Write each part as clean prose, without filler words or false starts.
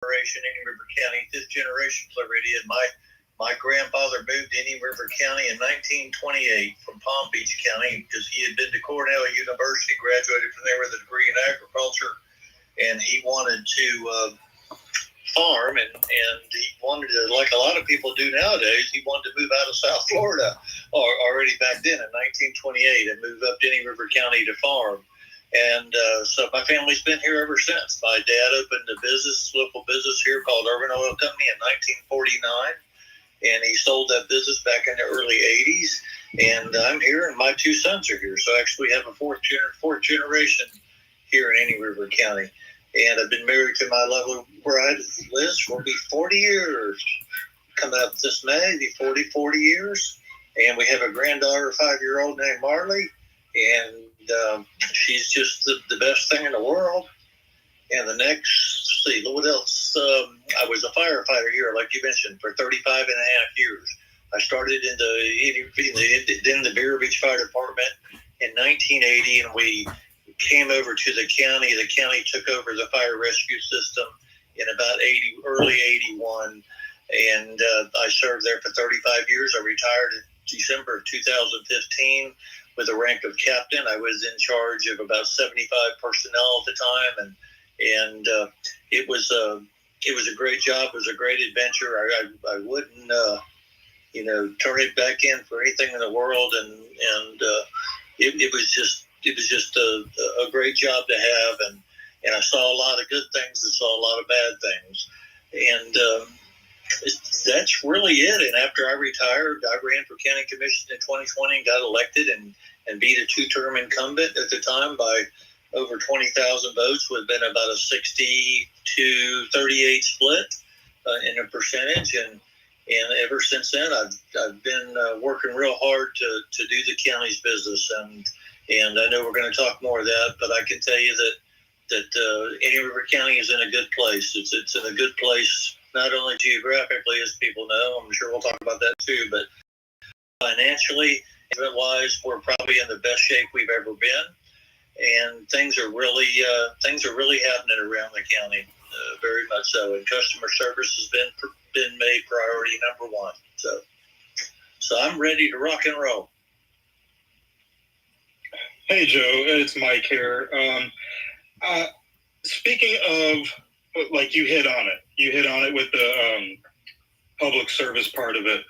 generation, Indian River County, fifth generation Floridian. My grandfather moved to Indian River County in 1928 from Palm Beach County because he had been to Cornell University, graduated from there with a degree in agriculture, and he wanted to farm, and he wanted to, like a lot of people do nowadays, he wanted to move out of South Florida already back then in 1928 and move up to Indian River County to farm. And so my family's been here ever since. My dad opened a local business here called Earman Oil Company in 1949. And he sold that business back in the early 80s. And I'm here, and my two sons are here. So actually we have a fourth generation here in Indian River County. And I've been married to my lovely bride, Liz, for 40 years. Coming up this May, it'll be 40 years. And we have a granddaughter, 5-year-old named Marley. And she's just the best thing in the world. And the next, let's see, what else? I was a firefighter here, like you mentioned, for 35 and a half years. I started in the Vero Beach Fire Department in 1980, and we came over to the county. The county took over the fire rescue system in about early 81, and I served there for 35 years. I retired in December of 2015 with the rank of captain. I was in charge of about 75 personnel at the time, and it was a great job. It was a great adventure. I wouldn't turn it back in for anything in the world, and it was just a great job to have, and I saw a lot of good things and saw a lot of bad things, and that's really it. And after I retired, I ran for county commission in 2020 and got elected and beat a 2-term incumbent at the time by over 20,000 votes, would have been about a 60-38 split in a percentage. And ever since then, I've been working real hard to do the county's business. And I know we're going to talk more of that, but I can tell you that Indian River County is in a good place. It's in a good place, not only geographically, as people know. I'm sure we'll talk about that too, but financially, wise, we're probably in the best shape we've ever been. And things are really happening around the county, very much so. And customer service has been made priority number one. So I'm ready to rock and roll. Hey Joe, it's Mike here. Speaking of, like you hit on it with the public service part of it.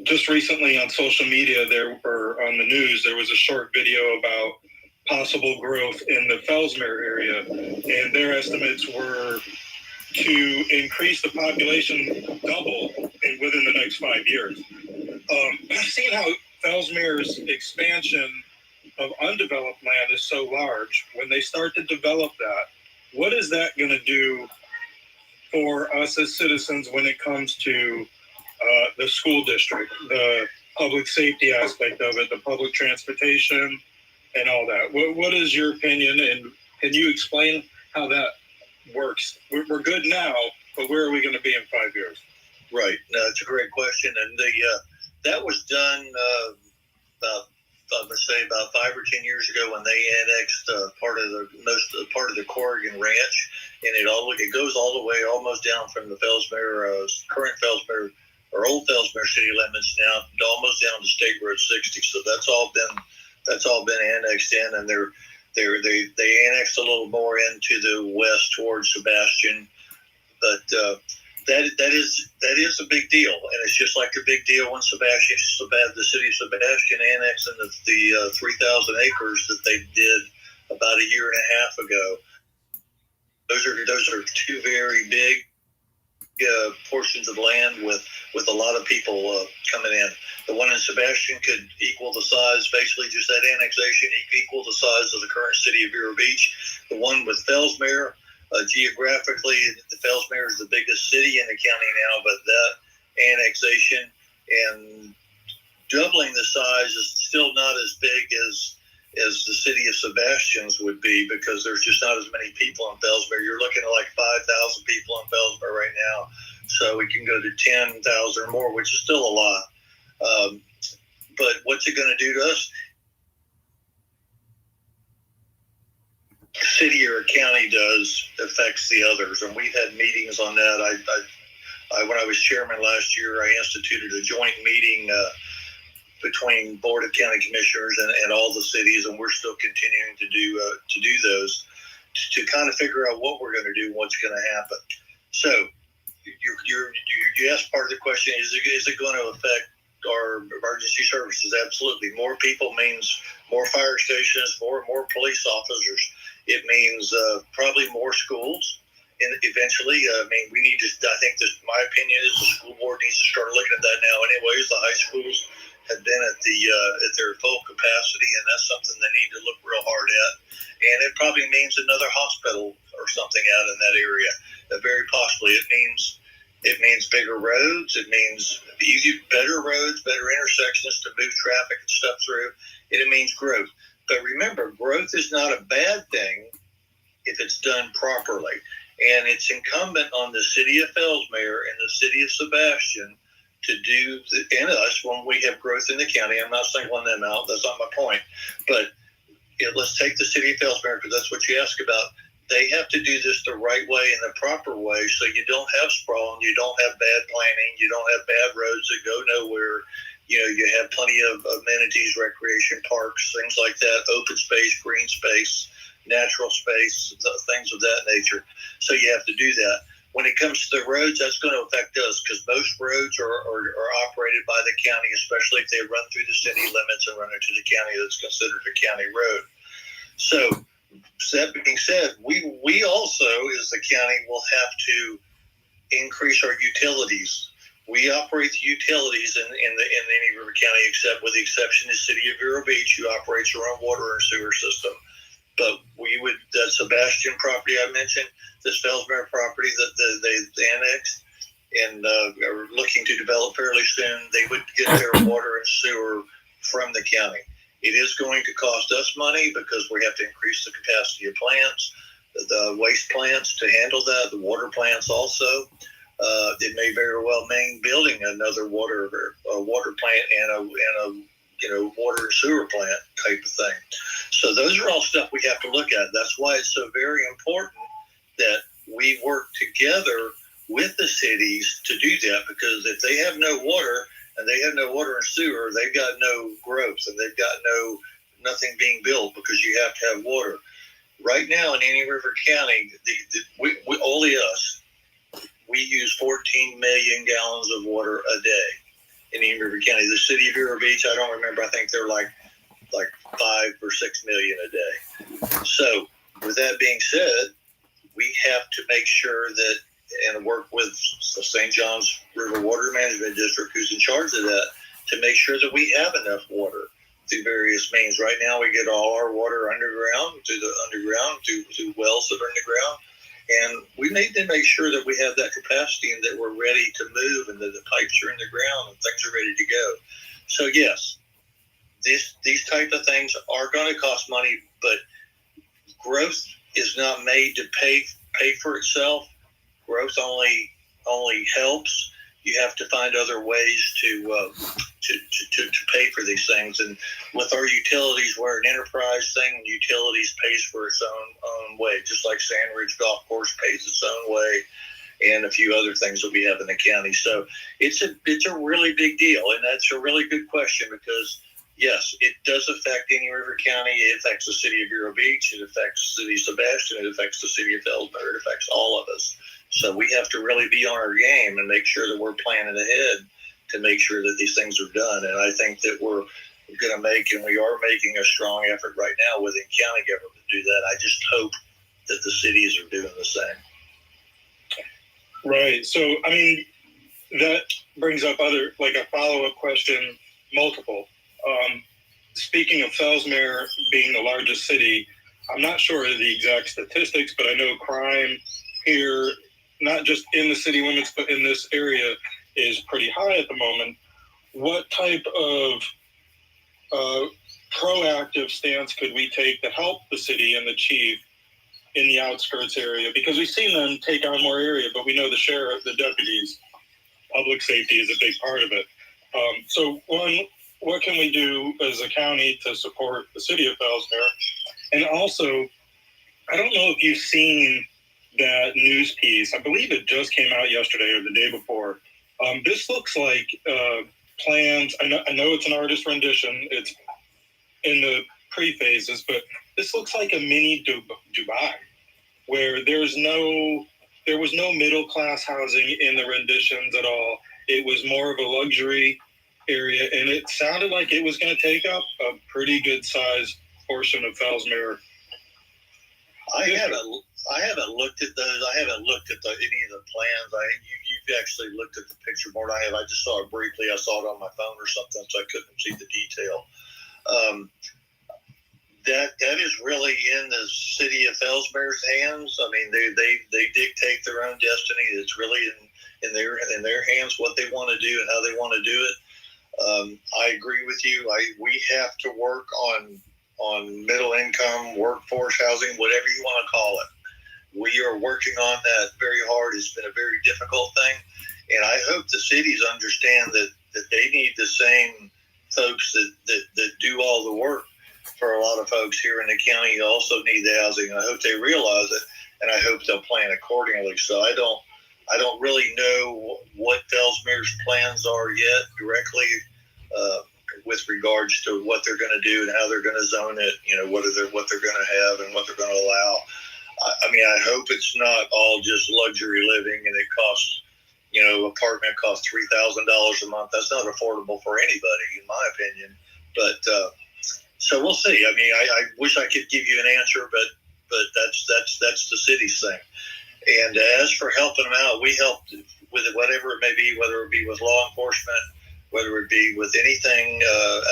Just recently on social media, on the news, there was a short video about possible growth in the Fellsmere area, and their estimates were to increase the population double within the next 5 years. I've seen how Fellsmere's expansion of undeveloped land is so large. When they start to develop that, what is that going to do for us as citizens when it comes to the school district, the public safety aspect of it, the public transportation, and all that? What is your opinion, and can you explain how that works? We're good now, but where are we going to be in 5 years? Right. No, it's a great question, and that was done about 5 or 10 years ago when they annexed part of the Corrigan Ranch, and it goes all the way almost down from the Fellsmere, current Fellsmere or old Fellsmere city limits now, almost down to State Road 60. So that's all been annexed in, and they annexed a little more into the west towards Sebastian, but that is a big deal, and it's just like a big deal when the city of Sebastian annexed in the 3,000 acres that they did about a year and a half ago. Those are two very big portions of land with a lot of people coming in. The one in Sebastian could equal the size, basically just that annexation equal the size of the current city of Vero Beach. The one with Fellsmere, geographically, the Fellsmere is the biggest city in the county now, but that annexation and doubling the size is still not as big as the city of Sebastian's would be, because there's just not as many people in Fellsmere. You're looking at like 5,000 people in Fellsmere right now, so we can go to 10,000 or more, which is still a lot. But what's it going to do to us? city or a county does affects the others, and we've had meetings on that. When I was chairman last year, I instituted a joint meeting between Board of County Commissioners and all the cities, and we're still continuing to do those to kind of figure out what we're going to do, what's going to happen. So you asked part of the question: is it going to affect our emergency services? Absolutely. More people means more fire stations, more police officers. It means probably more schools. And eventually, we need to. I think my opinion is the school board needs to start looking at that now. Anyways, the high schools have been at their full capacity, and that's something they need to look real hard at. And it probably means another hospital or something out in that area. Very possibly, it means bigger roads. It means better roads, better intersections to move traffic and stuff through. And it means growth. But remember, growth is not a bad thing if it's done properly. And it's incumbent on the city of Fellsmere and the city of Sebastian to do, and us, when we have growth in the county. I'm not singling them out. That's not my point. But let's take the city of Fellsmere, because that's what you asked about. They have to do this the right way and the proper way, so you don't have sprawl, and you don't have bad planning, you don't have bad roads that go nowhere. You have plenty of amenities, recreation parks, things like that, open space, green space, natural space, things of that nature. So you have to do that. When it comes to the roads, that's going to affect us, because most roads are operated by the county, especially if they run through the city limits and run into the county that's considered a county road. So that being said, we also, as the county, will have to increase our utilities. We operate the utilities in any River County, except with the exception of the city of Vero Beach, who operates their own water and sewer system. But that Sebastian property I mentioned, this Fellsmere property that they annexed and are looking to develop fairly soon, they would get their water and sewer from the county. It is going to cost us money because we have to increase the capacity of plants, the waste plants to handle that, the water plants also. It may very well mean building another water plant and a water and sewer plant type of thing. So those are all stuff we have to look at. That's why it's so very important that we work together with the cities to do that, because if they have no water and they have no water and sewer, they've got no growth, and they've got nothing being built, because you have to have water. Right now in Indian River County, we only us, we use 14 million gallons of water a day in Indian River County. The city of Vero Beach, I don't remember, I think they're like 5 or 6 million a day. So with that being said, we have to make sure that, and work with the St. John's River Water Management District, who's in charge of that, to make sure that we have enough water through various means. Right now, we get all our water underground, through wells that are underground. And we need to make sure that we have that capacity and that we're ready to move, and that the pipes are in the ground and things are ready to go. So yes, these type of things are going to cost money, but growth is not made to pay for itself. Growth only helps. You have to find other ways to pay for these things. And with our utilities, we're an enterprise thing. Utilities pays for its own way, just like Sandridge Golf Course pays its own way, and a few other things that we have in the county. So it's a really big deal, and that's a really good question, because yes, it does affect Indian River County. It affects the city of Vero Beach. It affects the city of Sebastian. It affects the city of Fellsmere. It affects all of us. So we have to really be on our game and make sure that we're planning ahead to make sure that these things are done. And I think that we're going to make, and we are making, a strong effort right now within county government to do that. I just hope that the cities are doing the same. Right. So, that brings up a follow-up question, multiple. Speaking of Fellsmere being the largest city, I'm not sure of the exact statistics, but I know crime here, not just in the city limits, but in this area, is pretty high at the moment. What type of proactive stance could we take to help the city and the chief in the outskirts area? Because we've seen them take on more area, but we know the sheriff, the deputies, public safety is a big part of it. So one, what can we do as a county to support the city of Fellsmere? And also, I don't know if you've seen that news piece. I believe it just came out yesterday or the day before. This looks like plans. I know it's an artist rendition. It's in the pre-phases, but this looks like a mini Dubai, where there was no middle class housing in the renditions at all. It was more of a luxury area, and it sounded like it was going to take up a pretty good size portion of Fellsmere. I haven't looked at those. I haven't looked at any of the plans. You've actually looked at the picture more than I have. I just saw it briefly. I saw it on my phone or something, so I couldn't see the detail. That is really in the city of Fellsmere's hands. I mean, they dictate their own destiny. It's really in their hands what they want to do and how they want to do it. I agree with you. We have to work on middle income workforce housing, whatever you want to call it. We are working on that very hard. It's been a very difficult thing, and I hope the cities understand that they need the same folks that do all the work for a lot of folks here in the county who also need the housing. I hope they realize it, and I hope they'll plan accordingly. So I don't really know what Fellsmere's plans are yet directly with regards to what they're going to do and how they're going to zone it. You know, what they're going to have and what they're going to allow. I mean, I hope it's not all just luxury living and it costs, apartment costs $3,000 a month. That's not affordable for anybody, in my opinion. But so we'll see. I mean, I wish I could give you an answer, but that's the city's thing. And as for helping them out, we help with whatever it may be, whether it be with law enforcement, whether it be with anything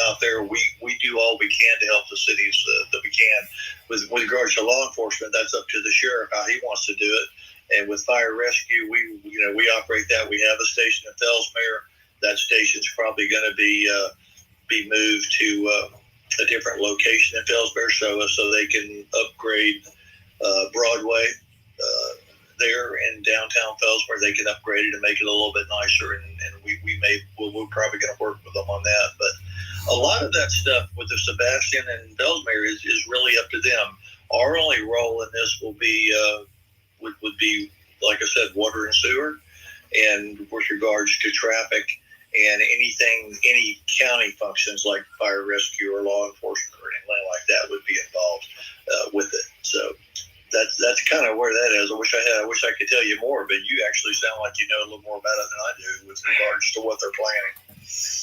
out there. We do all we can to help the cities that we can. With regards to law enforcement, that's up to the sheriff how he wants to do it. And with fire rescue, we operate that. We have a station in Fellsmere. That station's probably going to be moved to a different location in Fellsmere, so they can upgrade Broadway there in downtown Fellsmere. They can upgrade it and make it a little bit nicer, and we're probably going to work with them on that. But a lot of that stuff with the Sebastian and Fellsmere is really up to them. Our only role in this will be would be, like I said, water and sewer, and with regards to traffic and any county functions like fire rescue or law enforcement or anything like that would be involved with it. So that's kind of where that is. I wish I could tell you more, but you actually sound like you know a little more about it than I do with regards to what they're planning.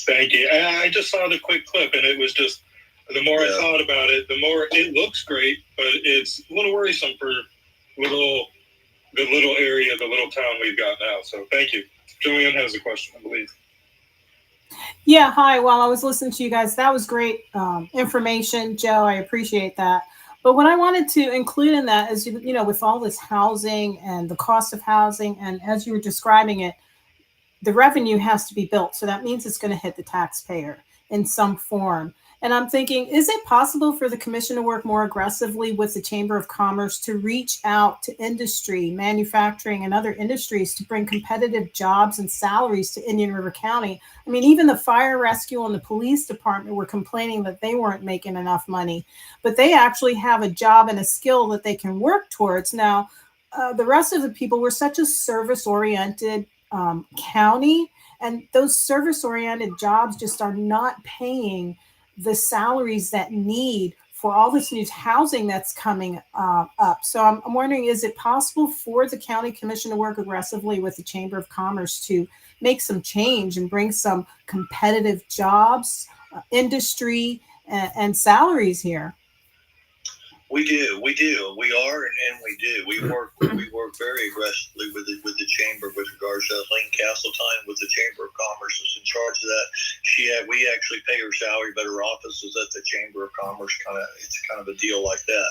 Thank you. I just saw the quick clip, and it was just, the more I thought about it, the more it looks great, but it's a little worrisome for the little area, the little town we've got now. So thank you. Joanne has a question, I believe. Yeah, hi. While I was listening to you guys, that was great information, Joe. I appreciate that. But what I wanted to include in that is, with all this housing and the cost of housing, and as you were describing it, the revenue has to be built. So that means it's going to hit the taxpayer in some form. And I'm thinking, is it possible for the commission to work more aggressively with the Chamber of Commerce to reach out to industry, manufacturing, and other industries to bring competitive jobs and salaries to Indian River County? I mean, even the fire rescue and the police department were complaining that they weren't making enough money, but they actually have a job and a skill that they can work towards. Now, the rest of the people were such a service-oriented county, and those service-oriented jobs just are not paying the salaries that need for all this new housing that's coming up. So I'm wondering, is it possible for the county commission to work aggressively with the Chamber of Commerce to make some change and bring some competitive jobs, industry, and salaries here? We do. We are, and we do. We work very aggressively with the chamber with regards to Lane Castletine, with the Chamber of Commerce is in charge of that. We actually pay her salary, but her office is at the Chamber of Commerce. It's kind of a deal like that.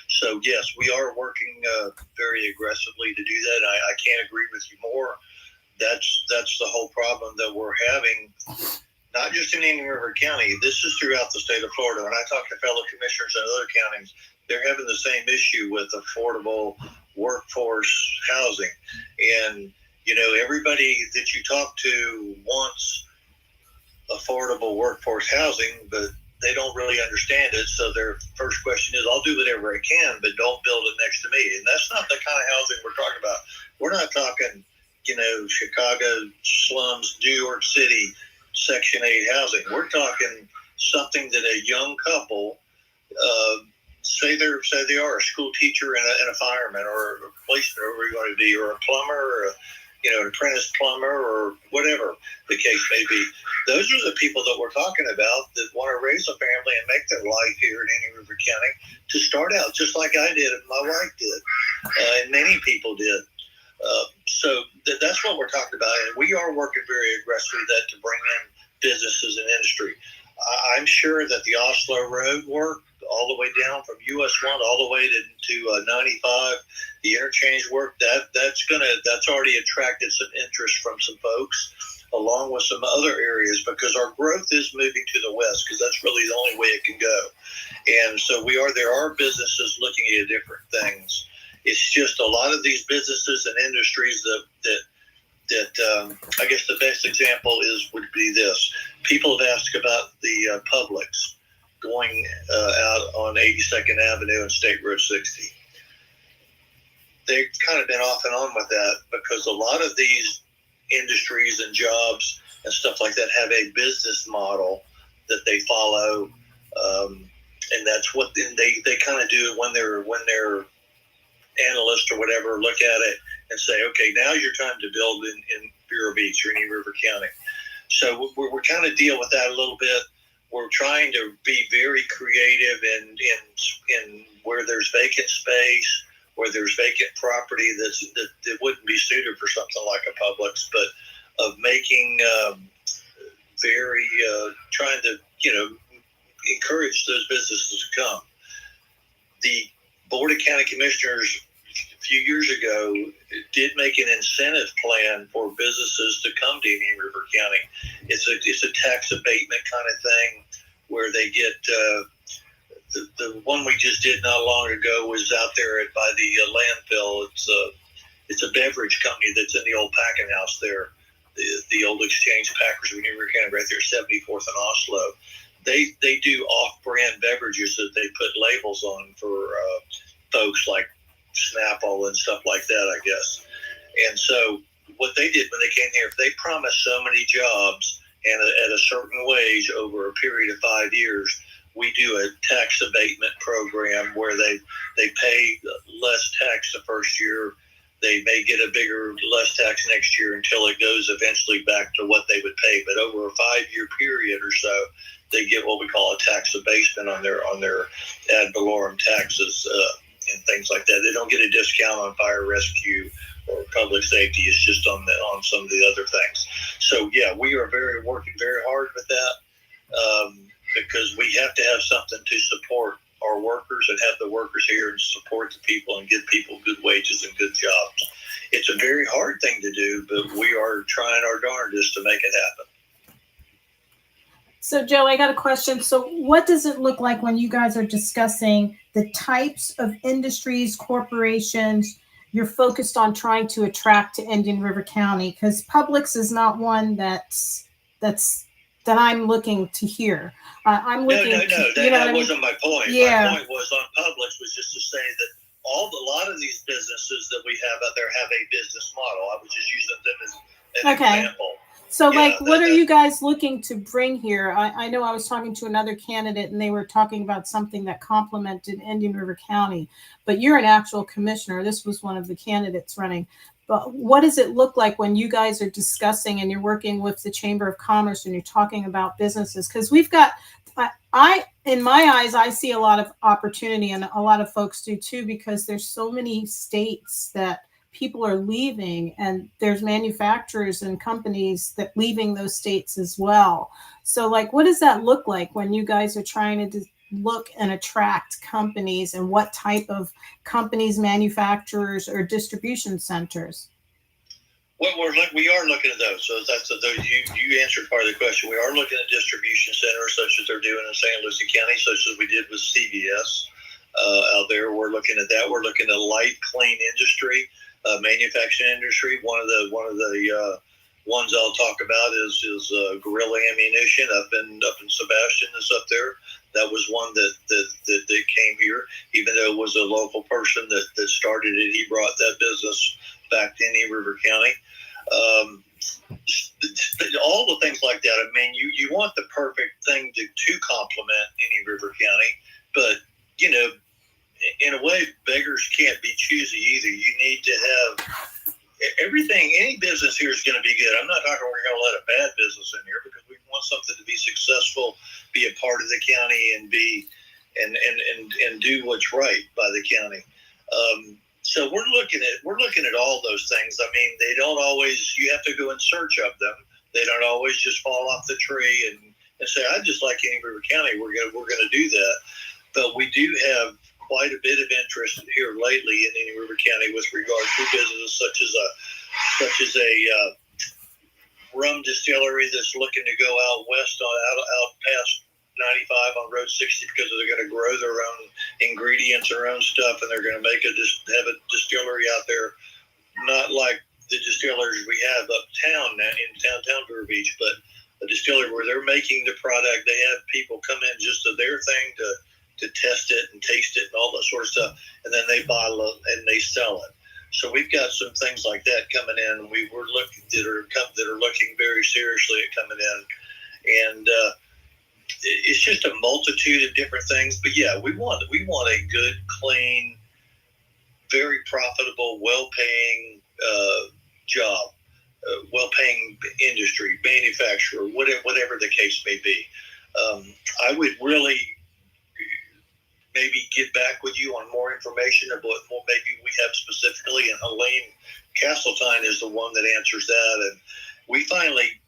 So yes, we are working very aggressively to do that. I can't agree with you more. That's the whole problem that we're having. Not just in Indian River County. This is throughout the state of Florida. When I talk to fellow commissioners in other counties, they're having the same issue with affordable workforce housing. And, everybody that you talk to wants affordable workforce housing, but they don't really understand it. So their first question is, I'll do whatever I can, but don't build it next to me. And that's not the kind of housing we're talking about. We're not talking, Chicago slums, New York City, Section 8 housing. We're talking something that a young couple, say they are a school teacher and a fireman, or a policeman, or whatever you want to be, or a plumber, or an apprentice plumber, or whatever the case may be. Those are the people that we're talking about that want to raise a family and make their life here in Indian River County to start out, just like I did and my wife did, and many people did. So that's what we're talking about, and we are working very aggressively to bring in businesses and industry. I'm sure that the Oslo Road work, all the way down from US 1 all the way to 95, the interchange work, that's already attracted some interest from some folks, along with some other areas, because our growth is moving to the west, because that's really the only way it can go. And so there are businesses looking at different things. It's just a lot of these businesses and industries that I guess the best example would be this. People have asked about the Publix going out on 82nd Avenue and State Road 60. They've kind of been off and on with that, because a lot of these industries and jobs and stuff like that have a business model that they follow, and that's what they kind of do when they're analysts or whatever look at it and say, okay, now's your time to build in Vero Beach or Indian River County. So we're kind of deal with that a little bit. We're trying to be very creative in where there's vacant space, where there's vacant property that wouldn't be suited for something like a Publix, but of making trying to encourage those businesses to come. The Board of County Commissioners a few years ago did make an incentive plan for businesses to come to Indian River County. It's a tax abatement kind of thing, where they get the one we just did not long ago was out there by the landfill. It's a beverage company that's in the old packing house there, the old Exchange Packers of Indian River County, right there, 74th and Oslo. They do off-brand beverages that they put labels on for folks like Snapple and stuff like that, I guess. And so what they did when they came here, if they promised so many jobs and at a certain wage over a period of 5 years, we do a tax abatement program where they pay less tax the first year. They may get less tax next year until it goes eventually back to what they would pay. But over a 5-year period or so, they get what we call a tax abatement on their ad valorem taxes and things like that. They don't get a discount on fire rescue or public safety. It's just on some of the other things. So yeah, we are working very hard with that, because we have to have something to support our workers and have the workers here and support the people and give people good wages and good jobs. It's a very hard thing to do, but we are trying our darndest to make it happen. So, Joe, I got a question. So what does it look like when you guys are discussing the types of industries, corporations you're focused on trying to attract to Indian River County? Because Publix is not one that I'm looking to hear. I'm looking. No. That wasn't my point. Yeah. My point was on Publix was just to say that a lot of these businesses that we have out there have a business model. I was just using them as an example. So, what are you guys looking to bring here? I know I was talking to another candidate, and they were talking about something that complemented Indian River County. But you're an actual commissioner. This was one of the candidates running. But what does it look like when you guys are discussing and you're working with the Chamber of Commerce and you're talking about businesses? Because we've got, in my eyes, I see a lot of opportunity, and a lot of folks do too, because there's so many states that people are leaving, and there's manufacturers and companies that leaving those states as well. So what does that look like when you guys are trying to look and attract companies, and what type of companies, manufacturers, or distribution centers? Well, we are looking at those. So you answered part of the question. We are looking at distribution centers such as they're doing in St. Lucie County, such as we did with CVS out there. We're looking at that. We're looking at light, clean industry. Manufacturing industry. One of the ones I'll talk about is Guerrilla Ammunition up in Sebastian. That's up there. That was one that came here, even though it was a local person that started it. He brought that business back to Indian River County. All the things like that. I mean, you want the perfect thing to complement Indian River County, but in a way, beggars can't be choosy either. You need to have everything. Any business here is going to be good. I'm not talking we're going to let a bad business in here, because we want something to be successful, be a part of the county, and be and do what's right by the county. So we're looking at all those things. I mean, they don't always. You have to go in search of them. They don't always just fall off the tree and say, "I just like Indian River County. We're gonna do that." But we do have quite a bit of interest here lately in Indian River County with regard to businesses such as a rum distillery that's looking to go out west out past 95 on Road 60, because they're going to grow their own ingredients, their own stuff, and they're going to have a distillery out there, not like the distilleries we have uptown in downtown Vero Beach, but a distillery where they're making the product. They have people come in just to their thing to test it and taste it and all that sort of stuff, and then they bottle it and they sell it. So we've got some things like that coming in. We're looking that are looking very seriously at coming in, and it's just a multitude of different things. But yeah, we want a good, clean, very profitable, well-paying job, well-paying industry, manufacturer, whatever the case may be. I would really maybe get back with you on more information of what maybe we have specifically. And Elaine Castletine is the one that answers that. And we finally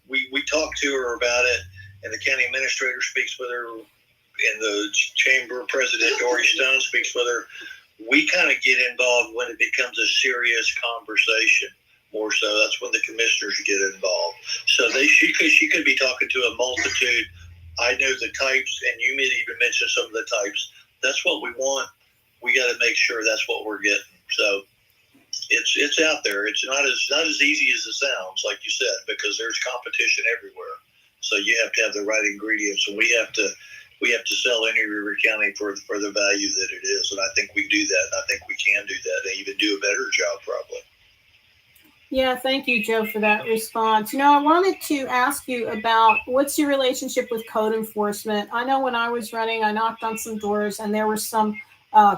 talked to her about it, and the county administrator speaks with her, and the chamber president, Dory Stone, speaks with her. We kind of get involved when it becomes a serious conversation. More so, that's when the commissioners get involved. So she could be talking to a multitude. I know the types, and you may even mention some of the types. That's what we want. We got to make sure that's what we're getting. So it's out there. It's not as easy as it sounds, like you said, because there's competition everywhere. So you have to have the right ingredients, and we have to sell Indian River County for the value that it is. And I think we do that. And I think we can do that, and even do a better job probably. Yeah, thank you, Joe, for that response. I wanted to ask you about what's your relationship with code enforcement. I know when I was running, I knocked on some doors, and there were some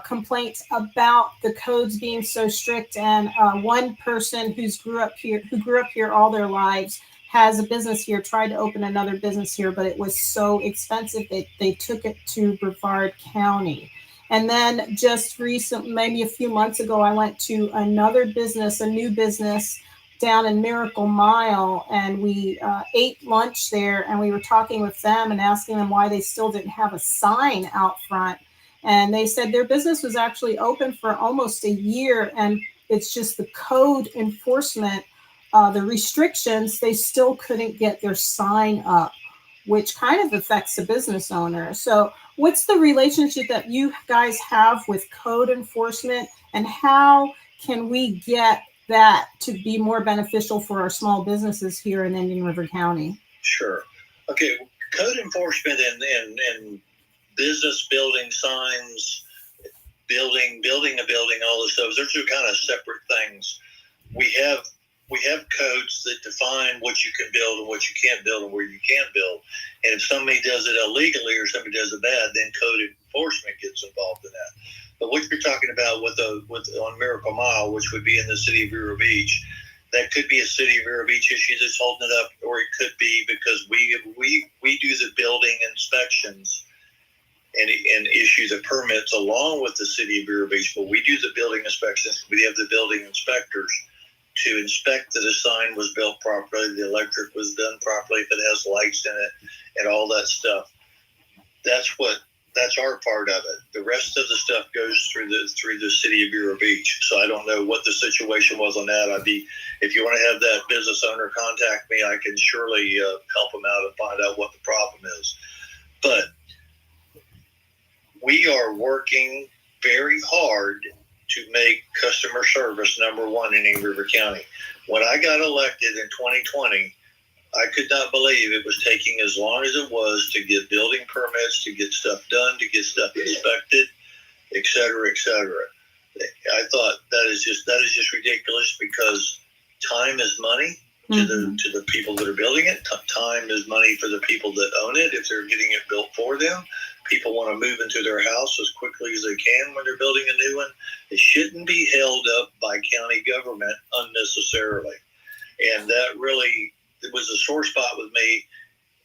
complaints about the codes being so strict. And one person who grew up here all their lives, has a business here, tried to open another business here, but it was so expensive that they took it to Brevard County. And then just recently, maybe a few months ago, I went to another business, a new business down in Miracle Mile, and we ate lunch there, and we were talking with them and asking them why they still didn't have a sign out front. And they said their business was actually open for almost a year, and it's just the code enforcement, the restrictions, they still couldn't get their sign up, which kind of affects the business owner. So what's the relationship that you guys have with code enforcement, and how can we get that to be more beneficial for our small businesses here in Indian River County? Sure. Okay. Code enforcement and business building signs, building a building, all this stuff, those are kind of separate things. We have codes that define what you can build and what you can't build and where you can build. And if somebody does it illegally or somebody does it bad, then code enforcement gets involved in that. But what you're talking about with on Miracle Mile, which would be in the city of Vero Beach, that could be a city of Vero Beach issue that's holding it up, or it could be because we do the building inspections and issue the permits along with the city of Vero Beach. But we do the building inspections. We have the building inspectors to inspect that a sign was built properly, the electric was done properly, if it has lights in it, and all that stuff. That's our part of it. The rest of the stuff goes through the city of Vero Beach. So I don't know what the situation was on that. If you want to have that business owner contact me, I can surely help them out and find out what the problem is. But we are working very hard to make customer service number one in Indian River County. When I got elected in 2020, I could not believe it was taking as long as it was to get building permits, to get stuff done, to get stuff inspected, et cetera, et cetera. I thought that is just ridiculous, because time is money to the people that are building it. Time is money for the people that own it if they're getting it built for them. People want to move into their house as quickly as they can when they're building a new one. It shouldn't be held up by county government unnecessarily. And that really, it was a sore spot with me,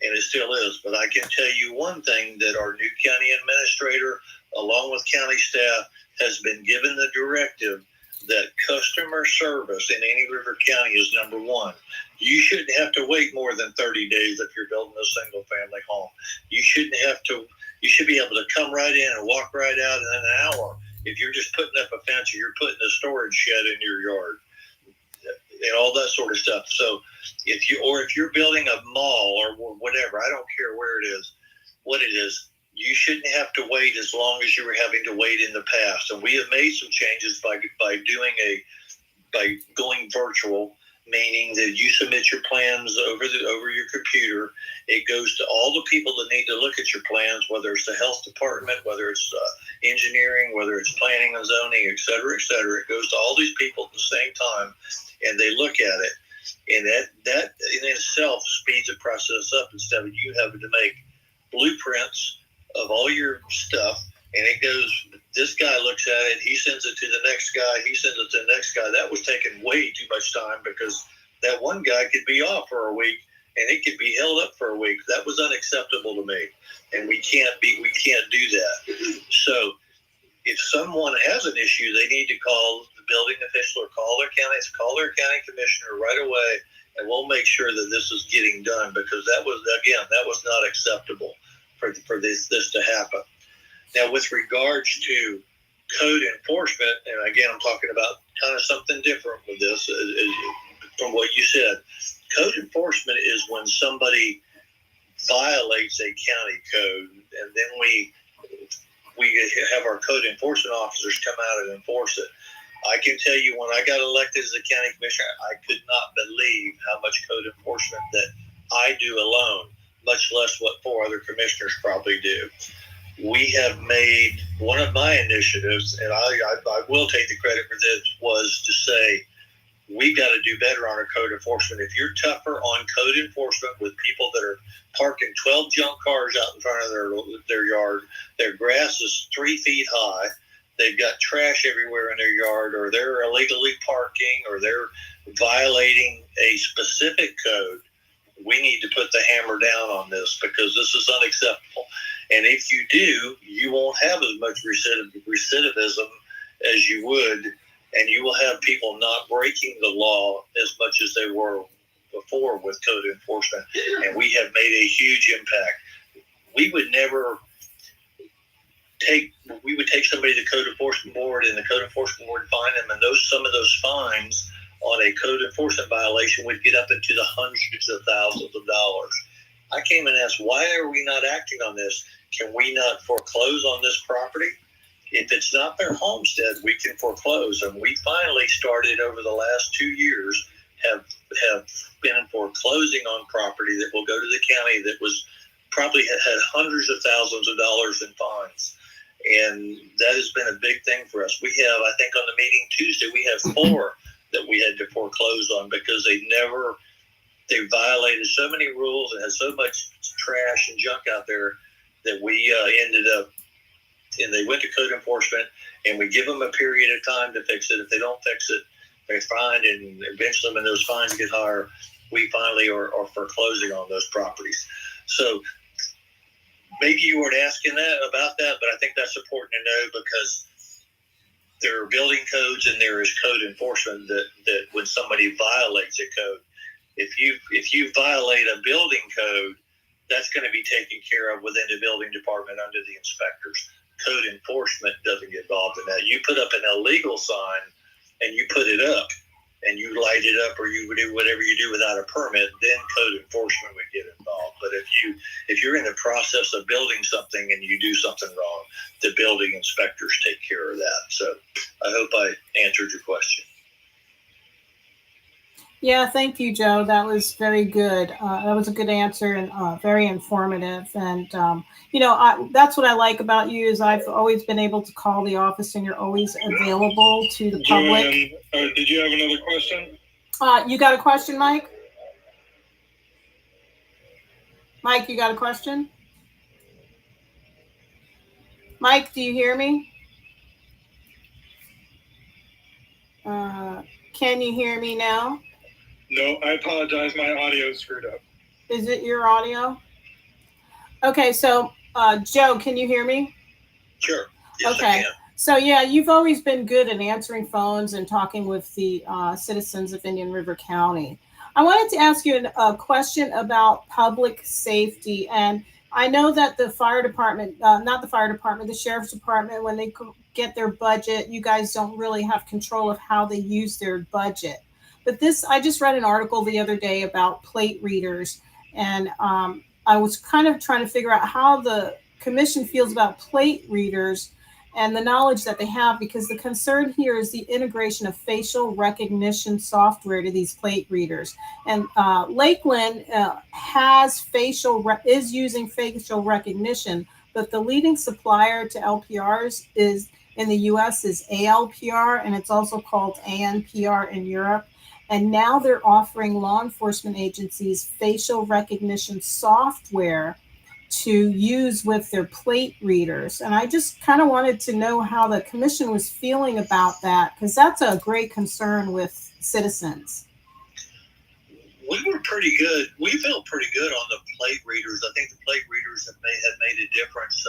and it still is. But I can tell you one thing, that our new county administrator, along with county staff, has been given the directive that customer service in any river county is number one. You shouldn't have to wait more than 30 days if you're building a single family home. You should be able to come right in and walk right out in an hour if you're just putting up a fence or you're putting a storage shed in your yard and all that sort of stuff. So if you're building a mall or whatever, I don't care where it is, what it is, you shouldn't have to wait as long as you were having to wait in the past. And we have made some changes by going virtual, meaning that you submit your plans over your computer. It goes to all the people that need to look at your plans, whether it's the health department, whether it's engineering, whether it's planning and zoning, et cetera, et cetera. It goes to all these people at the same time, and they look at it. And that in itself speeds the process up, instead of you having to make blueprints of all your stuff, and it goes, this guy looks at it, he sends it to the next guy, he sends it to the next guy. That was taking way too much time, because that one guy could be off for a week and it could be held up for a week. That was unacceptable to me, and we can't do that. So if someone has an issue, they need to call the building official or call their county commissioner right away, and we'll make sure that this is getting done, because that was not acceptable for this to happen. Now, with regards to code enforcement, and again, I'm talking about kind of something different with this from what you said. Code enforcement is when somebody violates a county code, and then we have our code enforcement officers come out and enforce it. I can tell you, when I got elected as a county commissioner, I could not believe how much code enforcement that I do alone, much less what 4 other commissioners probably do. We have made one of my initiatives, and I will take the credit for this, was to say we got to do better on our code enforcement. If you're tougher on code enforcement with people that are parking 12 junk cars out in front of their yard, their grass is 3 feet high, they've got trash everywhere in their yard, or they're illegally parking, or they're violating a specific code, we need to put the hammer down on this, because this is unacceptable. And if you do, you won't have as much recidivism as you would, and you will have people not breaking the law as much as they were before with code enforcement. And we have made a huge impact. We would take somebody to the code enforcement board, and the code enforcement board fine them, and some of those fines on a code enforcement violation would get up into the hundreds of thousands of dollars. I came and asked, why are we not acting on this? Can we not foreclose on this property? If it's not their homestead, we can foreclose. And we finally started over the last 2 years, have been foreclosing on property that will go to the county that was probably had hundreds of thousands of dollars in fines. And that has been a big thing for us. We have, I think on the meeting Tuesday, we have 4 that we had to foreclose on, because they violated so many rules and had so much trash and junk out there that we ended up, and they went to code enforcement, and we give them a period of time to fix it. If they don't fix it, they're fined, and eventually when those fines get higher, we finally are foreclosing on those properties. So maybe you weren't asking about that, but I think that's important to know, because there are building codes and there is code enforcement that when somebody violates a code, if you violate a building code, that's going to be taken care of within the building department under the inspectors. Code enforcement doesn't get involved in that. You put up an illegal sign and you put it up and you light it up, or you would do whatever you do without a permit, then code enforcement would get involved. But if you're in the process of building something and you do something wrong, the building inspectors take care of that. So I hope I answered your question. Yeah, thank you, Joe. That was very good. That was a good answer and very informative. And that's what I like about you is I've always been able to call the office, and you're always available to the public. Joanne, did you have another question? You got a question, Mike? Mike, you got a question? Mike, do you hear me? Uh, can you hear me now? No, I apologize. My audio is screwed up. Is it your audio? Okay, so Joe, can you hear me? Sure. Yes, Okay. I can. So yeah, you've always been good at answering phones and talking with the citizens of Indian River County. I wanted to ask you a question about public safety, and I know that the fire department, not the fire department, the sheriff's department, when they get their budget, you guys don't really have control of how they use their budget. But this, I just read an article the other day about plate readers, and I was kind of trying to figure out how the commission feels about plate readers and the knowledge that they have, because the concern here is the integration of facial recognition software to these plate readers. And Lakeland is using facial recognition, but the leading supplier to LPRs is in the US is ALPR, and it's also called ANPR in Europe. And now they're offering law enforcement agencies facial recognition software to use with their plate readers. And I just kind of wanted to know how the commission was feeling about that, because that's a great concern with citizens. We were pretty good. We felt pretty good on the plate readers. I think the plate readers have made a difference.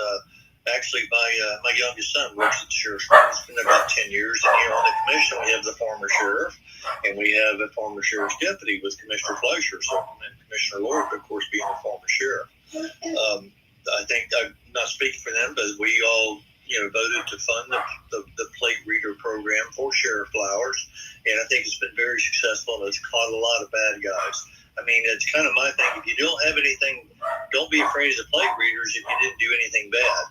Actually, my youngest son works at the sheriff's office. It's been about 10 years. And on the commission, we have the former sheriff, and we have a former sheriff's deputy with Commissioner Fleischer, and Commissioner Lord, of course, being the former sheriff. I think, I'm not speaking for them, but we all voted to fund the plate reader program for Sheriff Flowers, and I think it's been very successful, and it's caught a lot of bad guys. I mean, it's kind of my thing. If you don't have anything, don't be afraid of the plate readers if you didn't do anything bad.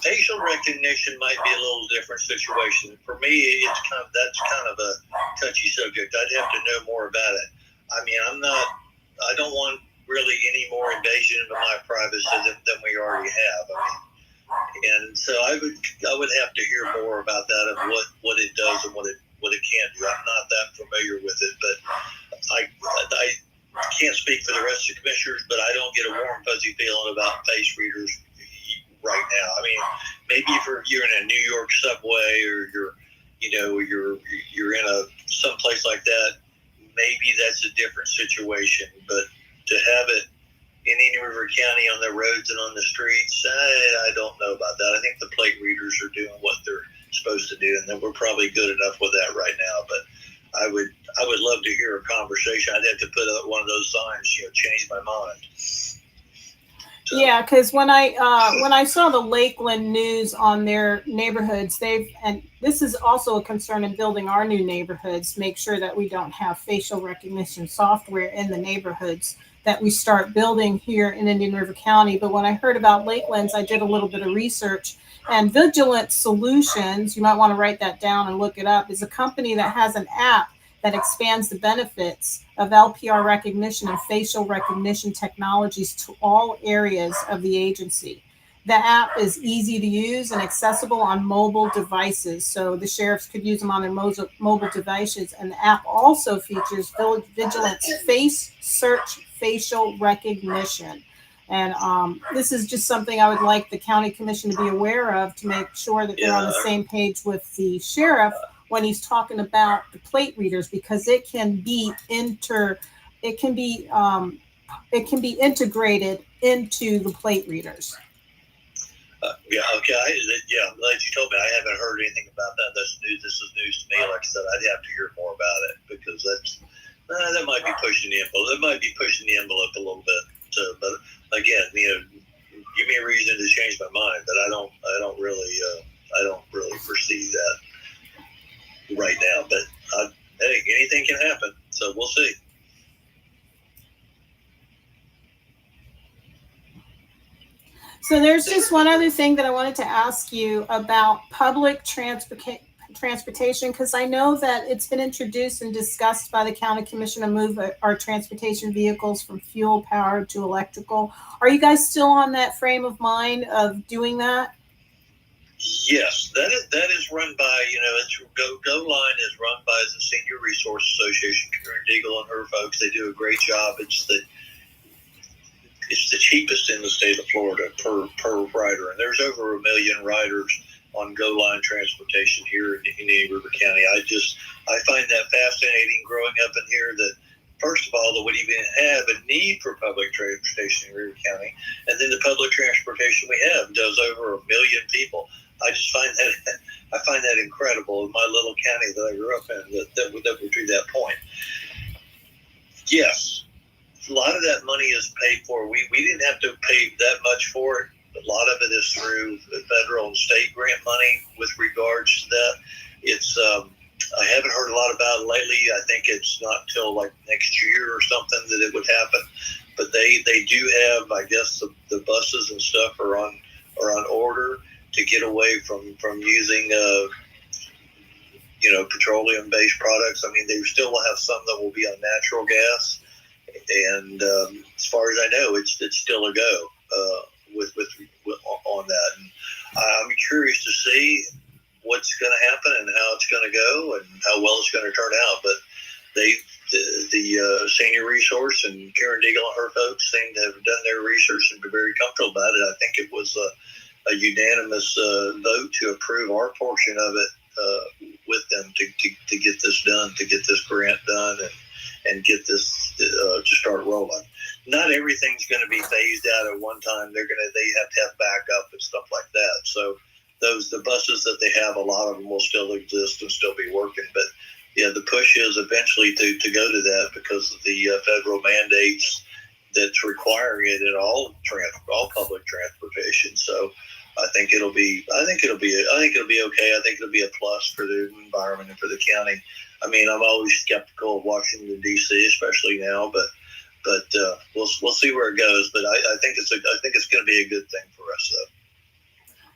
Facial recognition might be a little different situation. For me, that's kind of a touchy subject. I'd have to know more about it. I mean, I don't want really any more invasion into my privacy than we already have. I mean, and so I would have to hear more about that, of what it does and what it can do. I'm not that familiar with it, but I can't speak for the rest of the commissioners, but I don't get a warm fuzzy feeling about face readers right now. I mean, maybe if you're in a New York subway, or you're in someplace like that, maybe that's a different situation. But to have it in Indian River County on the roads and on the streets, I don't know about that. I think the plate readers are doing what they're supposed to do, and then we're probably good enough with that right now. But I would love to hear a conversation. I'd have to put up one of those signs, change my mind. Yeah, because when I saw the Lakeland news on their neighborhoods, and this is also a concern in building our new neighborhoods, make sure that we don't have facial recognition software in the neighborhoods that we start building here in Indian River County. But when I heard about Lakelands, I did a little bit of research, and Vigilant Solutions, you might want to write that down and look it up, is a company that has an app that expands the benefits of LPR recognition and facial recognition technologies to all areas of the agency. The app is easy to use and accessible on mobile devices, so the sheriffs could use them on their mobile devices. And the app also features Vigilant's Face Search facial recognition. And this is just something I would like the county commission to be aware of, to make sure that they're on the same page with the sheriff when he's talking about the plate readers, because it can be integrated integrated into the plate readers. Okay. As you told me, I haven't heard anything about that. That's news. This is news to me. Like I said, I'd have to hear more about it, because that might be pushing the envelope. That might be pushing the envelope a little bit. So, but again, give me a reason to change my mind. But I don't really foresee that right now. But hey, anything can happen. So we'll see. So there's just one other thing that I wanted to ask you about public transportation? Because I know that it's been introduced and discussed by the county commission to move our transportation vehicles from fuel powered to electrical. Are you guys still on that frame of mind of doing that? Yes, that is run by, it's Go Line is run by the Senior Resource Association. Karen Deagle and her folks, they do a great job. It's the cheapest in the state of Florida per rider, and there's over 1 million riders on Go Line transportation here in Indian River County. I find that fascinating growing up in here, that first of all, that we even have a need for public transportation in River County, and then the public transportation we have does over 1 million people. I just find that incredible in my little county that I grew up in, that would to that point. Yes, a lot of that money is paid for. We didn't have to pay that much for it. A lot of it is through the federal and state grant money with regards to that. It's I haven't heard a lot about it lately. I think it's not till like next year or something that it would happen. But they do have, I guess, the buses and stuff are on order to get away from using petroleum based products. I mean, they still will have some that will be on natural gas, and as far as I know, it's still a go with on that. And I'm curious to see what's going to happen and how it's going to go and how well it's going to turn out. But the Senior Resource and Karen Deagle and her folks seem to have done their research and be very comfortable about it. I think it was a unanimous vote to approve our portion of it with them to get this done, to get this grant done, and get this to start rolling. Not everything's going to be phased out at one time. They have to have backup and stuff like that. So the buses that they have, a lot of them will still exist and still be working. But yeah, the push is eventually to go to that because of the federal mandates that's requiring it in all public transportation. So I think it'll be okay. I think it'll be a plus for the environment and for the county. I mean, I'm always skeptical of Washington D.C., especially now, but we'll see where it goes. But I think it's going to be a good thing for us, though.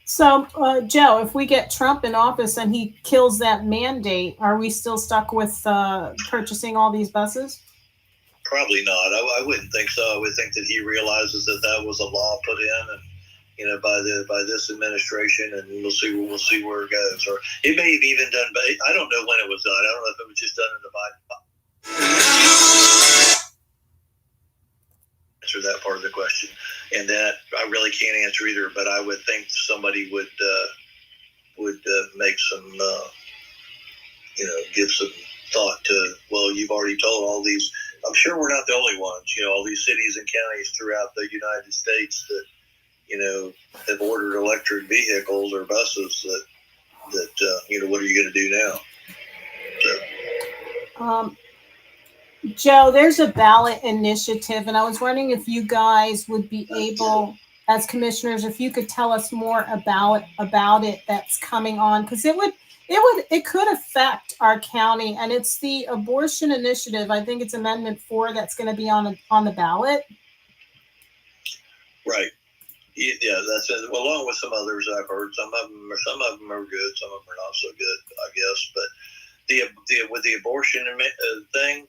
So, Joe, if we get Trump in office and he kills that mandate, are we still stuck with purchasing all these buses? Probably not. I wouldn't think so. I would think that he realizes that was a law put in, and by this administration, and we'll see where it goes. Or it may have even done, but I don't know when it was done. I don't know if it was just done in the Biden. Answer that part of the question, and that I really can't answer either. But I would think somebody would make some, give some thought to. Well, you've already told all these. I'm sure we're not the only ones. All these cities and counties throughout the United States that have ordered electric vehicles or buses that what are you going to do now? So. Joe, there's a ballot initiative, and I was wondering if you guys would be able, as commissioners, if you could tell us more about it that's coming on, because it could affect our county, and it's the abortion initiative. I think it's Amendment 4 that's going to be on the ballot. Right. Yeah, that's it. Well, along with some others I've heard. Some of them are good. Some of them are not so good, I guess. But with the abortion thing,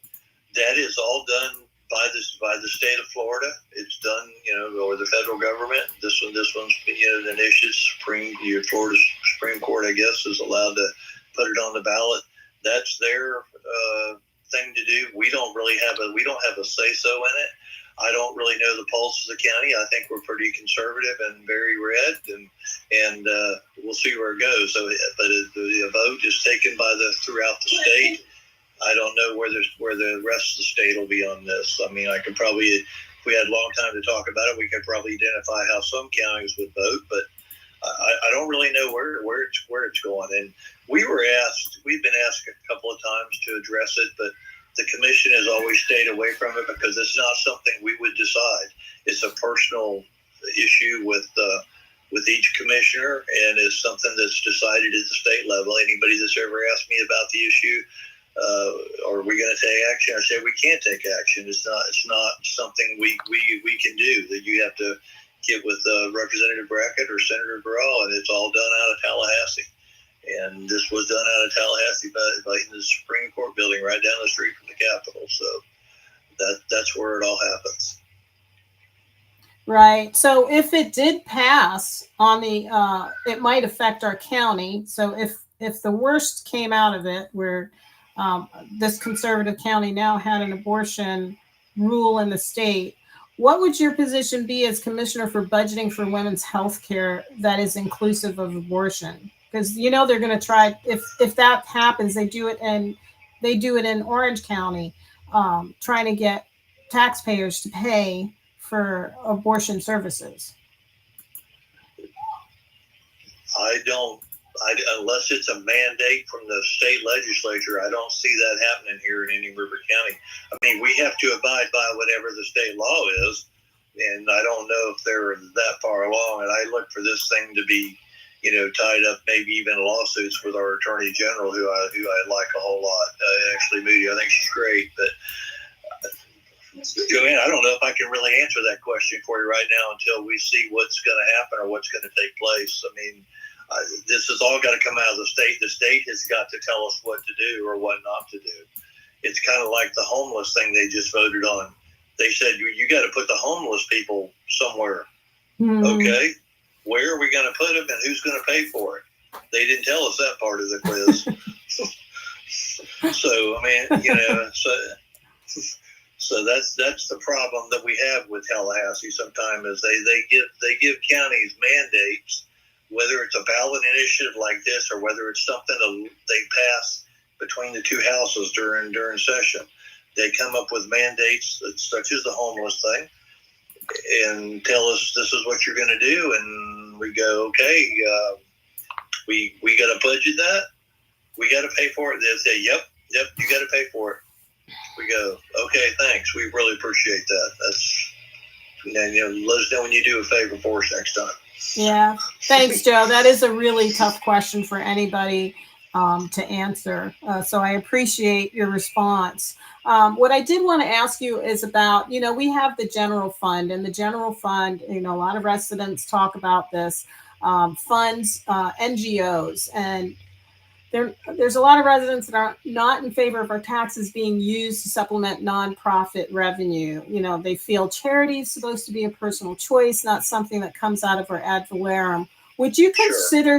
that is all done by the state of Florida. It's done, or the federal government. This one's an issue. Florida Supreme Court, I guess, is allowed to put it on the ballot. That's their thing to do. We don't have a say so in it. I don't really know the pulse of the county. I think we're pretty conservative and very red, and we'll see where it goes. So, but the vote is taken throughout the state. I don't know where the rest of the state will be on this. I mean, I could probably, if we had a long time to talk about it, we could probably identify how some counties would vote, but I don't really know where it's going. And we've been asked a couple of times to address it, but the commission has always stayed away from it because it's not something we would decide. It's a personal issue with each commissioner, and it's something that's decided at the state level. Anybody that's ever asked me about the issue, are we going to take action? I say we can't take action. It's not something we can do. That you have to get with Representative Brackett or Senator Burrell, and it's all done out of Tallahassee. And this was done out of Tallahassee by in the Supreme Court building right down the street from the Capitol. So that's where it all happens. Right. So if it did pass on the, it might affect our county. So if the worst came out of it, where this conservative county now had an abortion rule in the state, what would your position be as commissioner for budgeting for women's health care that is inclusive of abortion? Because they're going to try, if that happens, they do it in Orange County, trying to get taxpayers to pay for abortion services. Unless it's a mandate from the state legislature, I don't see that happening here in any River County. I mean, we have to abide by whatever the state law is, and I don't know if they're that far along. And I look for this thing to be, tied up, maybe even lawsuits with our attorney general, who I like a whole lot. Actually, Moody, I think she's great, but. Joanne, I don't know if I can really answer that question for you right now until we see what's going to happen or what's going to take place. I mean, this has all got to come out of the state. The state has got to tell us what to do or what not to do. It's kind of like the homeless thing they just voted on. They said, you got to put the homeless people somewhere. Mm-hmm. Okay, where are we going to put them and who's going to pay for it? They didn't tell us that part of the quiz. So, I mean, So that's the problem that we have with Tallahassee sometimes is they give counties mandates, whether it's a ballot initiative like this or whether it's something that they pass between the two houses during session. They come up with mandates such as the homeless thing and tell us this is what you're going to do, and we go, okay, we got to budget that, we got to pay for it. They say, yep, you got to pay for it. We go, okay, thanks. We really appreciate that. That's, let us know when you do a favor for us next time. Yeah. Thanks, Joe. That is a really tough question for anybody to answer. So I appreciate your response. What I did want to ask you is about, we have the general fund, and the general fund, a lot of residents talk about this, funds NGOs, and there's a lot of residents that are not in favor of our taxes being used to supplement nonprofit revenue. They feel charity is supposed to be a personal choice, not something that comes out of our ad valorem. Would you consider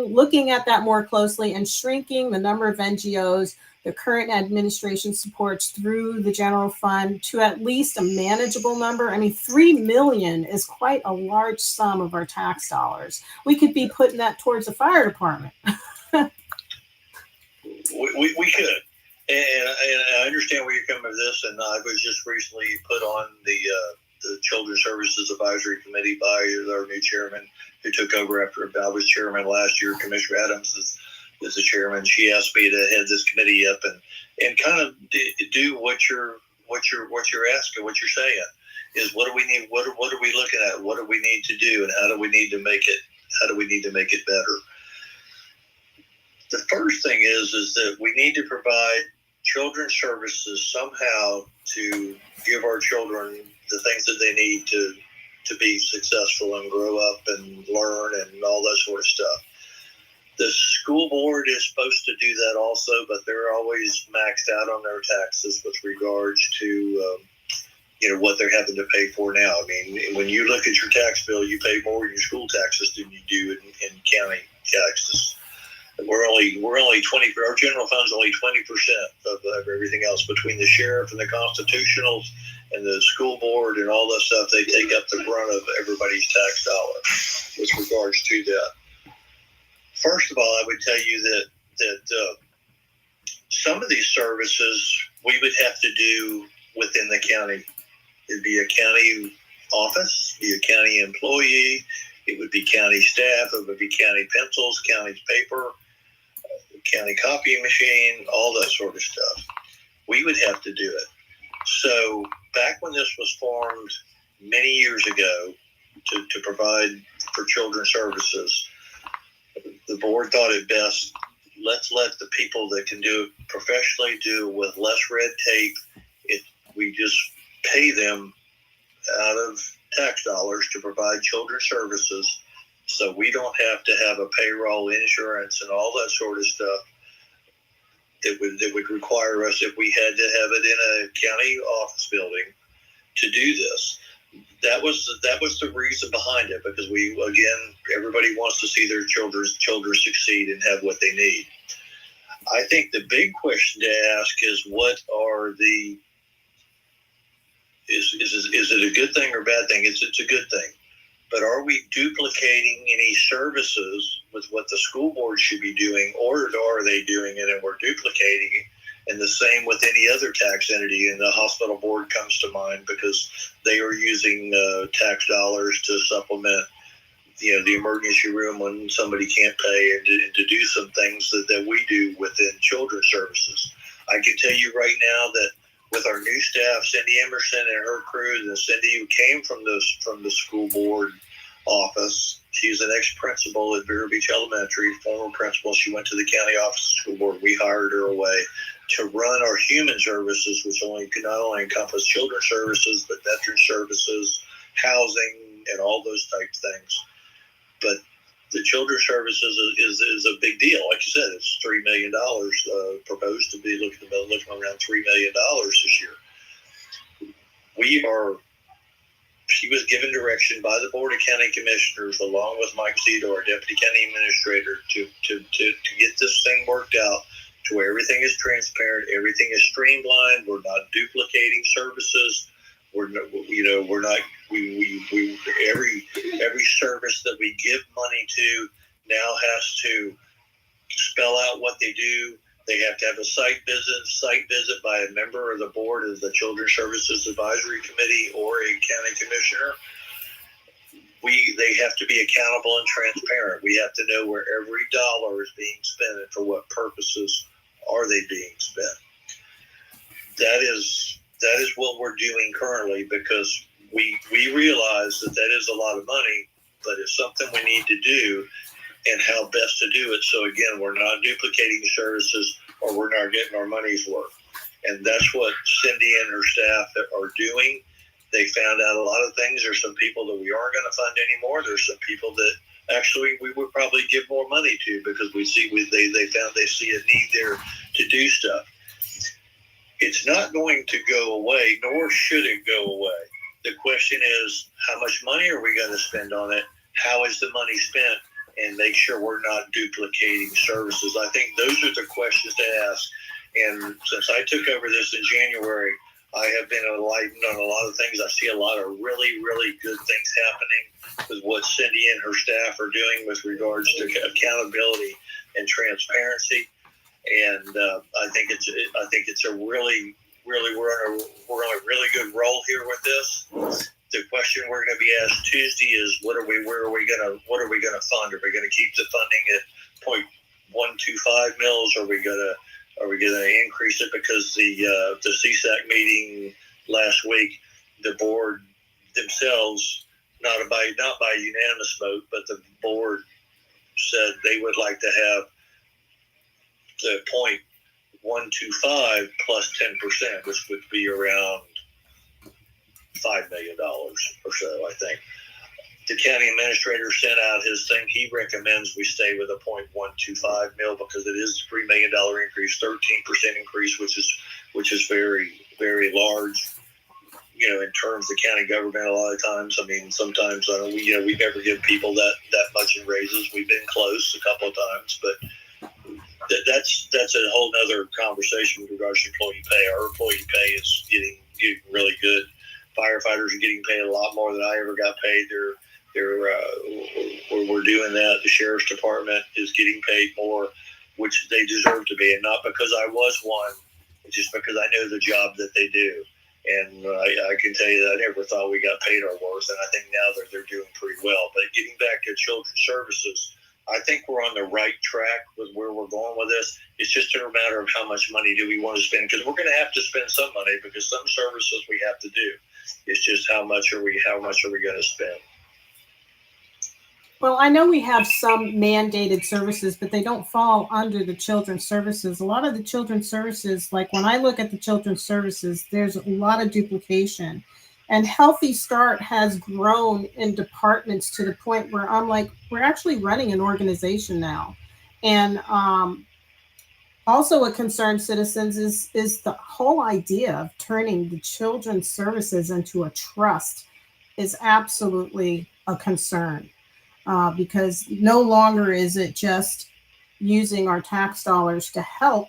looking at that more closely and shrinking the number of NGOs the current administration supports through the general fund to at least a manageable number? I mean, $3 million is quite a large sum of our tax dollars. We could be putting that towards the fire department. We could, and I understand where you're coming with this. And I was just recently put on the Children's Services Advisory Committee by our new chairman, who took over after I was chairman last year. Commissioner Adams is the chairman. She asked me to head this committee up and kind of do what you're asking, what you're saying is what do we need, what are we looking at, what do we need to do, and how do we need to make it better. The first thing is that we need to provide children's services somehow to give our children the things that they need to be successful and grow up and learn and all that sort of stuff. The school board is supposed to do that also, but they're always maxed out on their taxes with regards to what they're having to pay for now. I mean, when you look at your tax bill, you pay more in your school taxes than you do in county taxes. We're only 20. Our general fund's only 20% of everything else between the sheriff and the constitutionals and the school board and all that stuff. They take up the brunt of everybody's tax dollar with regards to that. First of all, I would tell you that some of these services we would have to do within the county. It'd be a county office, be a county employee. It would be county staff. It would be county pencils, county paper, county copying machine, all that sort of stuff. We would have to do it. So back when this was formed many years ago to provide for children's services, the board thought it best, let's let the people that can do it professionally do it with less red tape. We just pay them out of tax dollars to provide children's services So we don't have to have a payroll, insurance, and all that sort of stuff that would require us, if we had to have it in a county office building, to do this. That was the reason behind it, because everybody wants to see their children succeed and have what they need. I think the big question to ask is, what are the is it a good thing or a bad thing? It's a good thing. But are we duplicating any services with what the school board should be doing, or are they doing it and we're duplicating it? And the same with any other tax entity, and the hospital board comes to mind because they are using tax dollars to supplement, the emergency room when somebody can't pay, and to do some things that we do within children's services. I can tell you right now that with our new staff, Cindy Emerson and her crew, and Cindy, who came from the school board office, she's an ex-principal at Vero Beach Elementary, former principal. She went to the county office of the school board. We hired her away to run our human services, which could not only encompass children's services, but veteran services, housing, and all those type things. But the children's services is a big deal. Like you said, it's $3 million proposed to be looking around $3 million this year. She was given direction by the Board of County Commissioners, along with Mike Zito, our Deputy County Administrator, to get this thing worked out to where everything is transparent, everything is streamlined. We're not duplicating services. Every service that we give money to now has to spell out what they do. They have to have a site visit by a member of the board of the Children's Services Advisory Committee or a county commissioner. They have to be accountable and transparent. We have to know where every dollar is being spent and for what purposes are they being spent. That is what we're doing currently, because we realize that is a lot of money, but it's something we need to do, and how best to do it. So again, we're not duplicating services, or we're not getting our money's worth. And that's what Cindy and her staff are doing. They found out a lot of things. There's some people that we aren't going to fund anymore. There's some people that actually we would probably give more money to, because they see a need there to do stuff. It's not going to go away, nor should it go away. The question is, how much money are we going to spend on it? How is the money spent? And make sure we're not duplicating services. I think those are the questions to ask. And since I took over this in January, I have been enlightened on a lot of things. I see a lot of really, really good things happening with what Cindy and her staff are doing with regards to accountability and transparency. And I think it's a really, really, we're on a really good roll here with this. The question we're going to be asked Tuesday is, what are we going to fund? Are we going to keep the funding at 0.125 mils? Are we going to increase it? Because the CSAC meeting last week, the board themselves, not by unanimous vote, but the board said they would like to have the 0.125 plus 10%, which would be around $5 million or so, I think. The county administrator sent out his thing. He recommends we stay with a 0.125 mil, because it is a $3 million increase, 13% increase, which is very, very large. In terms of county government, a lot of times. I mean, sometimes we never give people that much in raises. We've been close a couple of times, but that's a whole nother conversation with regards to employee pay. Our employee pay is getting really good. Firefighters are getting paid a lot more than I ever got paid. We're doing that. The sheriff's department is getting paid more, which they deserve to be, and not because I was one, it's just because I know the job that they do. And I can tell you that I never thought we got paid our worth, and I think now that they're doing pretty well. But getting back to children's services, I think we're on the right track with where we're going with this. It's just a matter of how much money do we want to spend, because we're going to have to spend some money, because some services we have to do. It's just how much are we going to spend? Well, I know we have some mandated services, but they don't fall under the children's services. A lot of the children's services, like when I look at the children's services, there's a lot of duplication. And Healthy Start has grown in departments to the point where I'm like, we're actually running an organization now. And also, a concerned citizens is the whole idea of turning the children's services into a trust is absolutely a concern, because no longer is it just using our tax dollars to help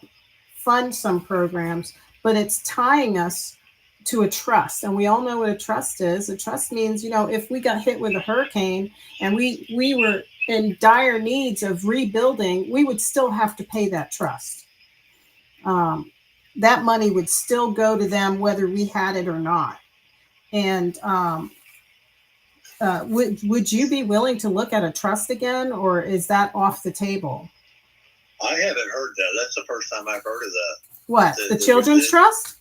fund some programs, but it's tying us to a trust. And we all know what a trust is. A trust means, if we got hit with a hurricane and we were in dire needs of rebuilding, we would still have to pay that trust. That money would still go to them whether we had it or not. And would you be willing to look at a trust again, or is that off the table? I haven't heard that. That's the first time I've heard of that. What, the Children's Trust?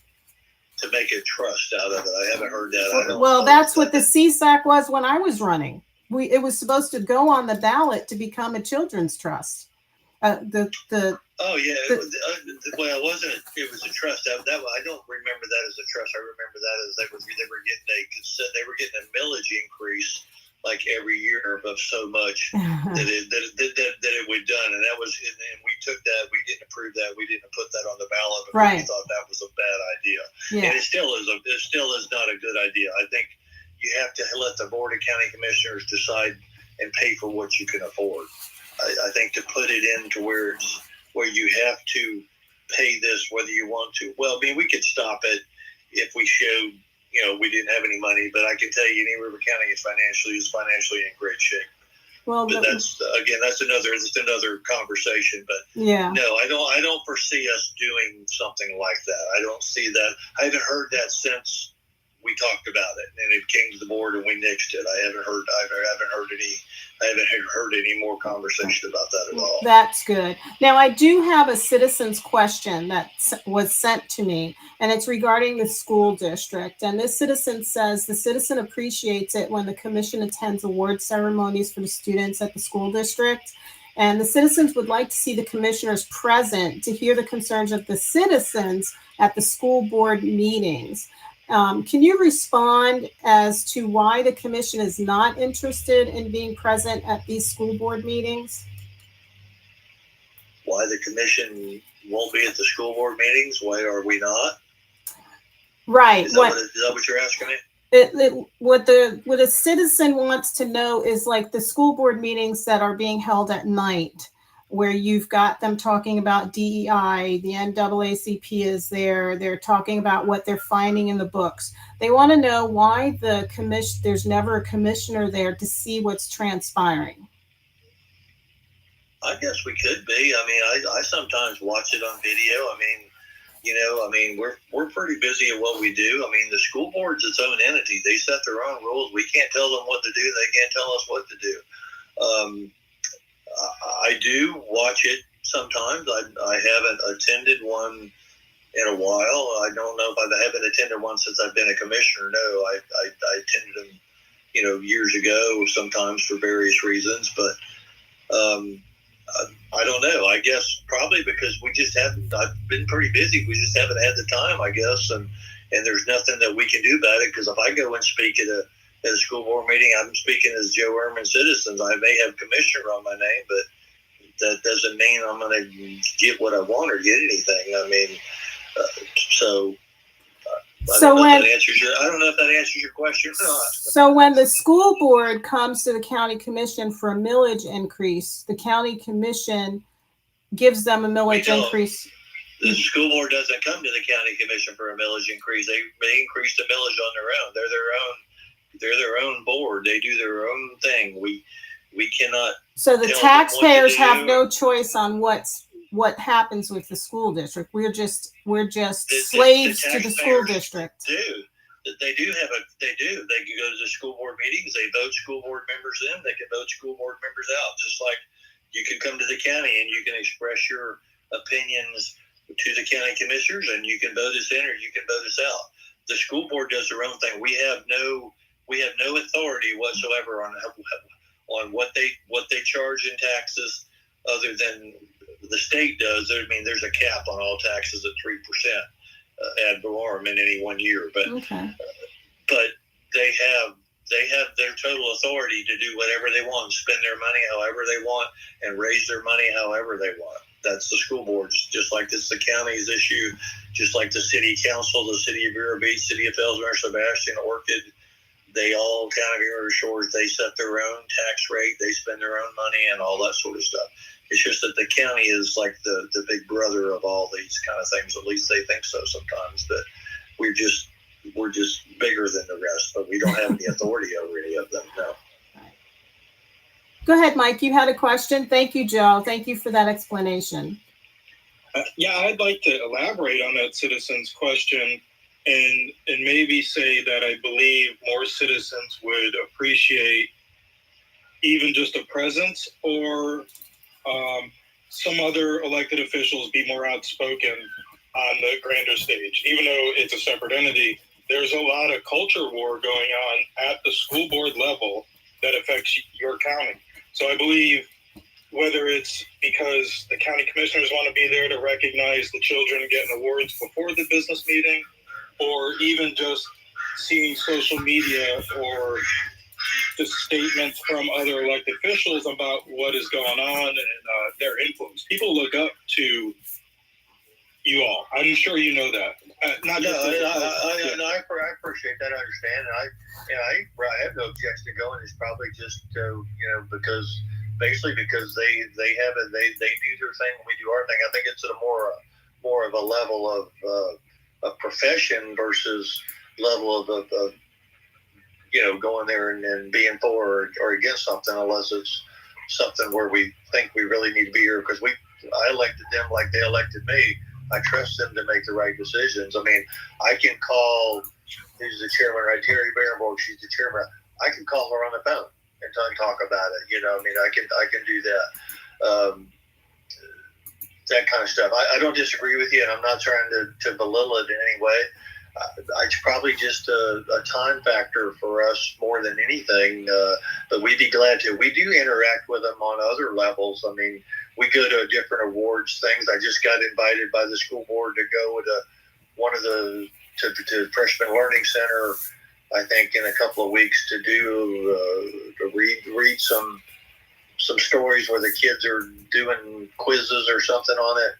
To make a trust out of it. I haven't heard that. Well, that's what the CSAC was when I was running. It was supposed to go on the ballot to become a children's trust. Oh yeah, well, it wasn't. It was a trust. That I don't remember that as a trust. I remember that as they were getting a millage increase like every year of so much that it would done, and that was, and we took that. We didn't approve that. We didn't put that on the ballot because right. We thought that was a bad idea, yeah. And it still is not a good idea. I think you have to let the Board of County Commissioners decide and pay for what you can afford. I think to put it into where you have to pay this whether you want to. Well, I mean, we could stop it if we showed, we didn't have any money. But I can tell you, Indian River County is financially in great shape. Well, but that's another conversation. But yeah, no, I don't foresee us doing something like that. I don't see that. I haven't heard that since we talked about it, and it came to the board and we nixed it. I haven't heard any more conversation about that at all. That's good. Now, I do have a citizen's question that was sent to me, and it's regarding the school district. And this citizen says the citizen appreciates it when the commission attends award ceremonies for the students at the school district. And the citizens would like to see the commissioners present to hear the concerns of the citizens at the school board meetings. Can you respond as to why the commission is not interested in being present at these school board meetings? Why the commission won't be at the school board meetings? Why are we not? Right. Is that what you're asking me? What a citizen wants to know is like the school board meetings that are being held at night, where you've got them talking about DEI, the NAACP is there. They're talking about what they're finding in the books. They want to know why there's never a commissioner there to see what's transpiring. I guess we could be. I mean, I sometimes watch it on video. We're pretty busy at what we do. I mean, the school board's its own entity. They set their own rules. We can't tell them what to do. They can't tell us what to do. I do watch it sometimes. I haven't attended one in a while. I don't know if I haven't attended one since I've been a commissioner. No, I attended them, years ago, sometimes for various reasons. But I don't know. I guess probably because I've been pretty busy. We just haven't had the time, I guess. And there's nothing that we can do about it, because if I go and speak at a school board meeting, I'm speaking as Joe Earman Citizens. I may have commissioner on my name, but that doesn't mean I'm going to get what I want or get anything. I mean, I don't know if that answers your question or not. So when the school board comes to the county commission for a millage increase, the county commission gives them a millage increase. The school board doesn't come to the county commission for a millage increase. They increase the millage on their own. They're their own board. They do their own thing. We cannot. So the taxpayers have no choice on what happens with the school district. We're just slaves to the school district. They do. They can go to the school board meetings. They vote school board members in. They can vote school board members out. Just like you can come to the county and you can express your opinions to the county commissioners, and you can vote us in or you can vote us out. The school board does their own thing. We have no authority whatsoever on what they charge in taxes, other than the state does. I mean, there's a cap on all taxes at 3% ad valorem in any 1 year. But okay. But they have their total authority to do whatever they want, spend their money however they want, and raise their money however they want. That's the school boards, just like it's the county's issue, just like the city council, the city of Vero Beach, city of Ellesmere, Sebastian, Orchid. They all, Town of Vero Shores, they set their own tax rate, they spend their own money and all that sort of stuff. It's just that the county is like the big brother of all these kind of things. At least they think so sometimes, that we're just bigger than the rest, but we don't have any authority over any of them. No. Go ahead, Mike. You had a question. Thank you, Joe. Thank you for that explanation. Yeah, I'd like to elaborate on that citizen's question and maybe say that I believe more citizens would appreciate even just a presence or some other elected officials be more outspoken on the grander stage. Even though it's a separate entity, there's a lot of culture war going on at the school board level that affects your county. So I believe whether it's because the county commissioners want to be there to recognize the children getting awards before the business meeting, or even just seeing social media or the statements from other elected officials about what is going on and their influence. People look up to you all. I'm sure you know that. I appreciate that. I understand, and I have no objection to going. It's probably just because they have it. They do their thing. We do our thing. I think it's at a more of a level of profession versus level of going there and being for or against something, unless it's something where we think we really need to be here because I elected them like they elected me. I trust them to make the right decisions. I mean, I can call, who's the chairman, right? Terry Barenborg, she's the chairman. I can call her on the phone and talk about it. I mean, I can do that. That kind of stuff. I don't disagree with you, and I'm not trying to belittle it in any way. It's probably just a time factor for us more than anything, but we'd be glad to. We do interact with them on other levels. I mean, we go to different awards things. I just got invited by the school board to go to Freshman Learning Center, I think, in a couple of weeks to read some stories where the kids are doing quizzes or something on it.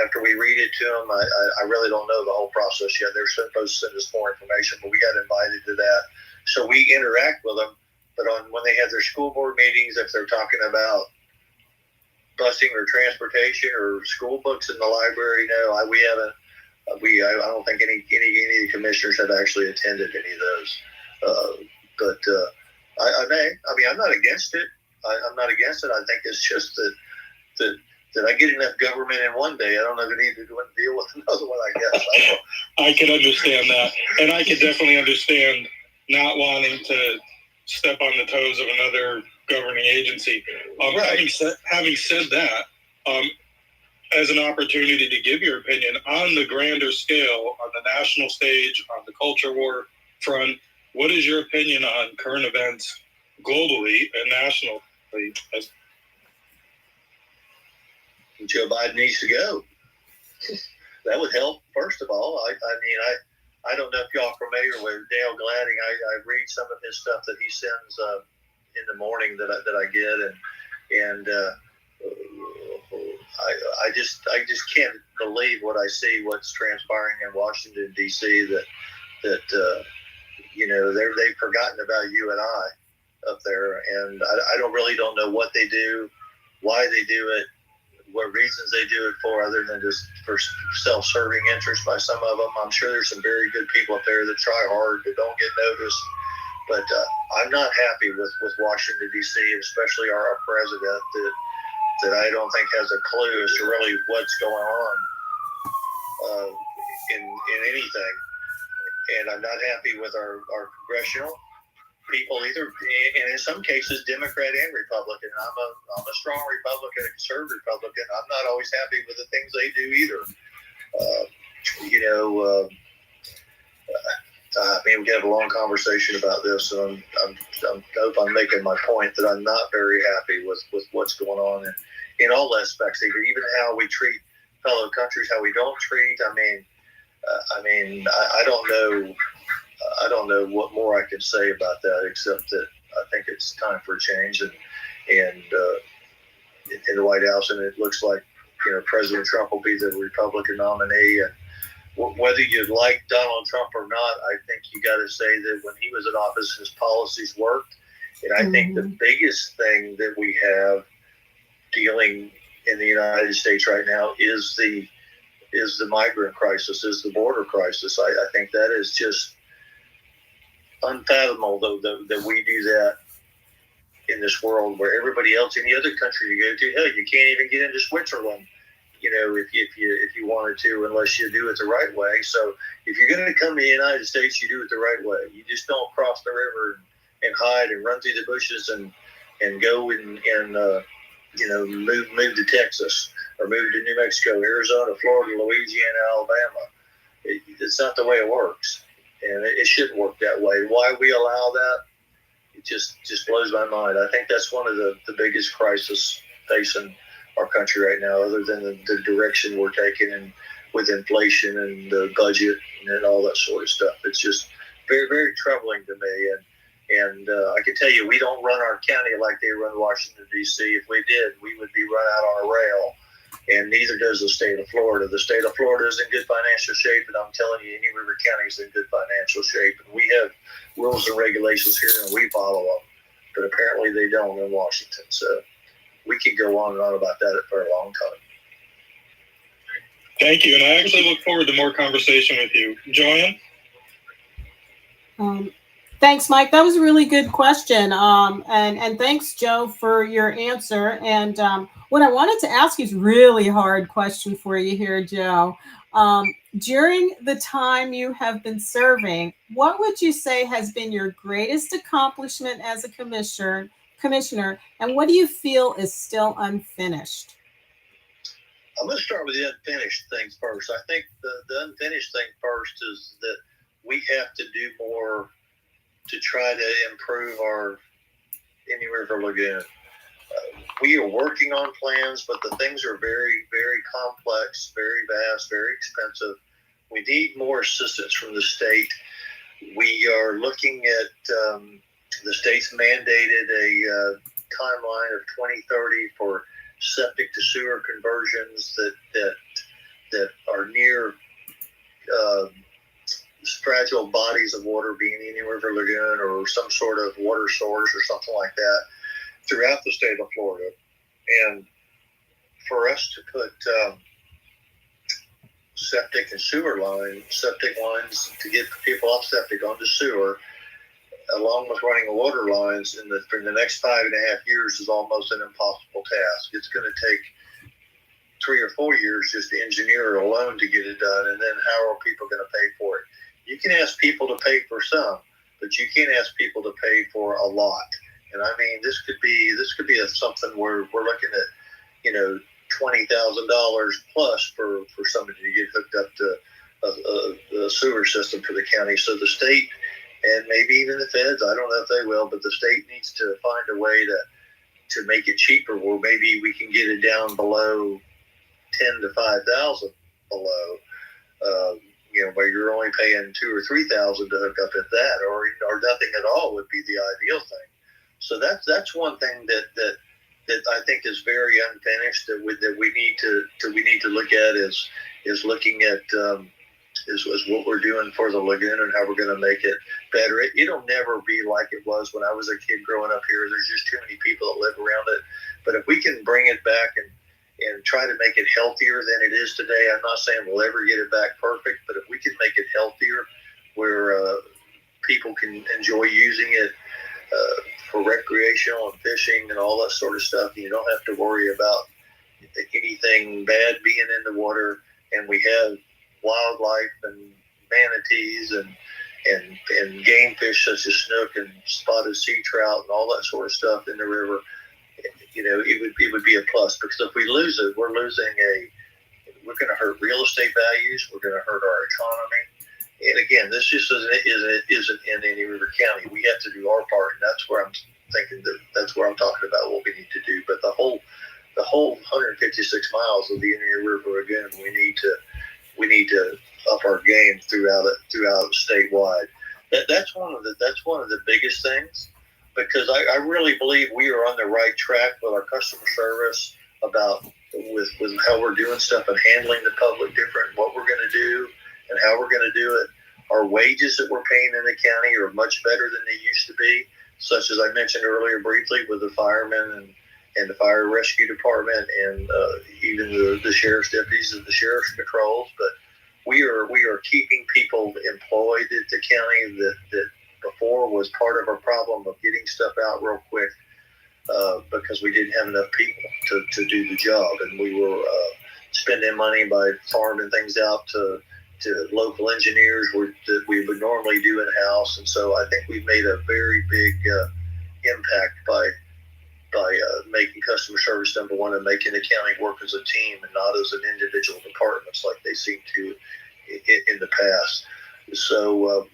After we read it to them, I really don't know the whole process yet. They're supposed to send us more information, but we got invited to that. So we interact with them. But when they have their school board meetings, if they're talking about busing or transportation or school books in the library, no, we haven't. I don't think any of the commissioners have actually attended any of those. But I'm not against it. I'm not against it. I think it's just that I get enough government in one day. I don't know if I need to deal with another one, I guess. I can understand that. And I can definitely understand not wanting to step on the toes of another governing agency. Right. Having said that, as an opportunity to give your opinion on the grander scale, on the national stage, on the culture war front, what is your opinion on current events globally and nationally? Joe Biden needs to go. That would help, first of all. I don't know if y'all are familiar with Dale Gladding. I read some of his stuff that he sends in the morning that I get, and I just can't believe what I see, what's transpiring in Washington D.C. That they've forgotten about you and I up there, and I don't know what they do, why they do it, what reasons they do it for, other than just for self-serving interest by some of them. I'm sure there's some very good people up there that try hard, that don't get noticed. But I'm not happy with Washington, D.C., especially our president, that I don't think has a clue as to really what's going on in anything. And I'm not happy with our congressional people either, and in some cases, Democrat and Republican. I'm a strong Republican, a conservative Republican. I'm not always happy with the things they do either. We could have a long conversation about this, and I hope I'm making my point that I'm not very happy with what's going on in all aspects, even how we treat fellow countries, how we don't treat. I don't know I don't know what more I can say about that, except that I think it's time for a change, and in the White House, and it looks like President Trump will be the Republican nominee. And whether you like Donald Trump or not, I think you got to say that when he was in office, his policies worked. And I think the biggest thing that we have dealing in the United States right now is the migrant crisis, is the border crisis. I think that is just unfathomable, though, that we do that in this world where everybody else, any other country you go to, hell, you can't even get into Switzerland, if you wanted to, unless you do it the right way. So if you're going to come to the United States, you do it the right way. You just don't cross the river and hide and run through the bushes and go and move to Texas or move to New Mexico, Arizona, Florida, Louisiana, Alabama. It's not the way it works, and it shouldn't work that way. Why we allow that, it just blows my mind. I think that's one of the biggest crises facing our country right now, other than the direction we're taking and with inflation and the budget and all that sort of stuff. It's just very, very troubling to me. And I can tell you, we don't run our county like they run Washington, D.C. If we did, we would be run out on a rail, and neither does the state of Florida. The state of Florida is in good financial shape, and I'm telling you, any river county is in good financial shape. And we have rules and regulations here, and we follow them. But apparently they don't in Washington. So we could go on and on about that for a long time. Thank you. And I actually look forward to more conversation with you. Joanne? Thanks, Mike. That was a really good question. And thanks, Joe, for your answer. And what I wanted to ask you is a really hard question for you here, Joe. During the time you have been serving, what would you say has been your greatest accomplishment as a commissioner, and what do you feel is still unfinished? I'm going to start with the unfinished things first. I think the unfinished thing first is that we have to do more to try to improve our Indian River Lagoon. We are working on plans, but the things are very, very complex, very vast, very expensive. We need more assistance from the state. We are looking at the state's mandated a timeline of 2030 for septic to sewer conversions that are near fragile bodies of water, being the Indian River Lagoon or some sort of water source or something like that, throughout the state of Florida. And for us to put septic lines to get people off septic onto sewer, along with running water lines for the next 5.5 years, is almost an impossible task. It's going to take 3 or 4 years just to engineer it alone to get it done. And then how are people going to pay for it? You can ask people to pay for some, but you can't ask people to pay for a lot. And I mean, this could be something where we're looking at, $20,000 plus for somebody to get hooked up to a sewer system for the county. So the state, and maybe even the feds, I don't know if they will, but the state needs to find a way to make it cheaper, where maybe we can get it down below 10 to 5,000 below. Where you're only paying 2,000 or 3,000 to hook up at that, or nothing at all would be the ideal thing. So that's one thing that I think is very unfinished that we need to look at is looking at is what we're doing for the lagoon and how we're going to make it better. It'll never be like it was when I was a kid growing up here. There's just too many people that live around it. But if we can bring it back and try to make it healthier than it is today, I'm not saying we'll ever get it back perfect, but if we can make it healthier where people can enjoy using it for recreational and fishing and all that sort of stuff, you don't have to worry about anything bad being in the water, and we have wildlife and manatees and game fish such as snook and spotted sea trout and all that sort of stuff in the river. It would be a plus, because if we lose it, we're going to hurt real estate values. We're going to hurt our economy. And again, this just isn't in any river county. We have to do our part, and that's where I'm thinking that's where I'm talking about what we need to do. But the whole 156 miles of the Indian River Lagoon, we need to up our game throughout statewide. one of the biggest things, because I really believe we are on the right track with our customer service about with how we're doing stuff and handling the public different, what we're going to do and how we're going to do it. Our wages that we're paying in the county are much better than they used to be, such as I mentioned earlier briefly with the firemen and the fire rescue department and even the sheriff's deputies and the sheriff's patrols. But we are keeping people employed at the county that before was part of our problem of getting stuff out real quick because we didn't have enough people to do the job, and we were spending money by farming things out to local engineers that we would normally do in-house. And so I think we've made a very big impact by making customer service number one and making the county work as a team and not as an individual departments like they seem to in the past. So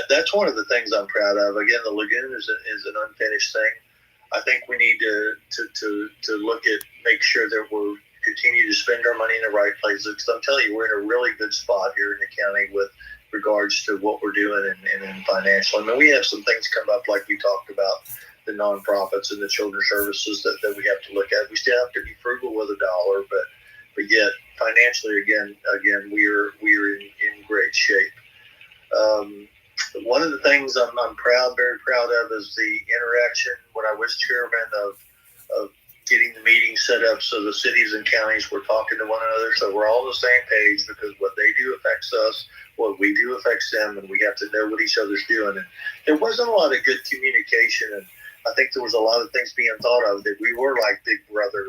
that's one of the things I'm proud of. Again, the lagoon is an unfinished thing. I think we need to look at, make sure that we're continue to spend our money in the right places. Because I'm telling you, we're in a really good spot here in the county with regards to what we're doing and financial. I mean, we have some things come up like we talked about, the nonprofits and the children's services that we have to look at. We still have to be frugal with a dollar, but yet financially, again, we're in great shape. One of the things I'm very proud of is the interaction when I was chairman of getting the meeting set up so the cities and counties were talking to one another, so we're all on the same page, because what they do affects us, what we do affects them, and we have to know what each other's doing. And there wasn't a lot of good communication, and I think there was a lot of things being thought of that we were like Big Brother.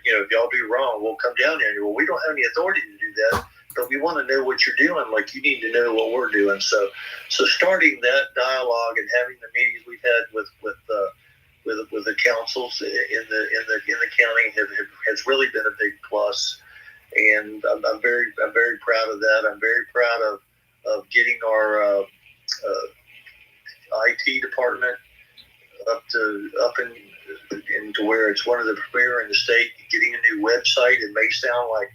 You know, if y'all do wrong, we'll come down here. Well, we don't have any authority to do that, but we want to know what you're doing. Like, you need to know what we're doing. So starting that dialogue and having the meetings we've had with the councils in the county has really been a big plus. And I'm very proud of that. I'm very proud of getting our IT department up into where it's one of the premier in the state. Getting a new website, it may sound like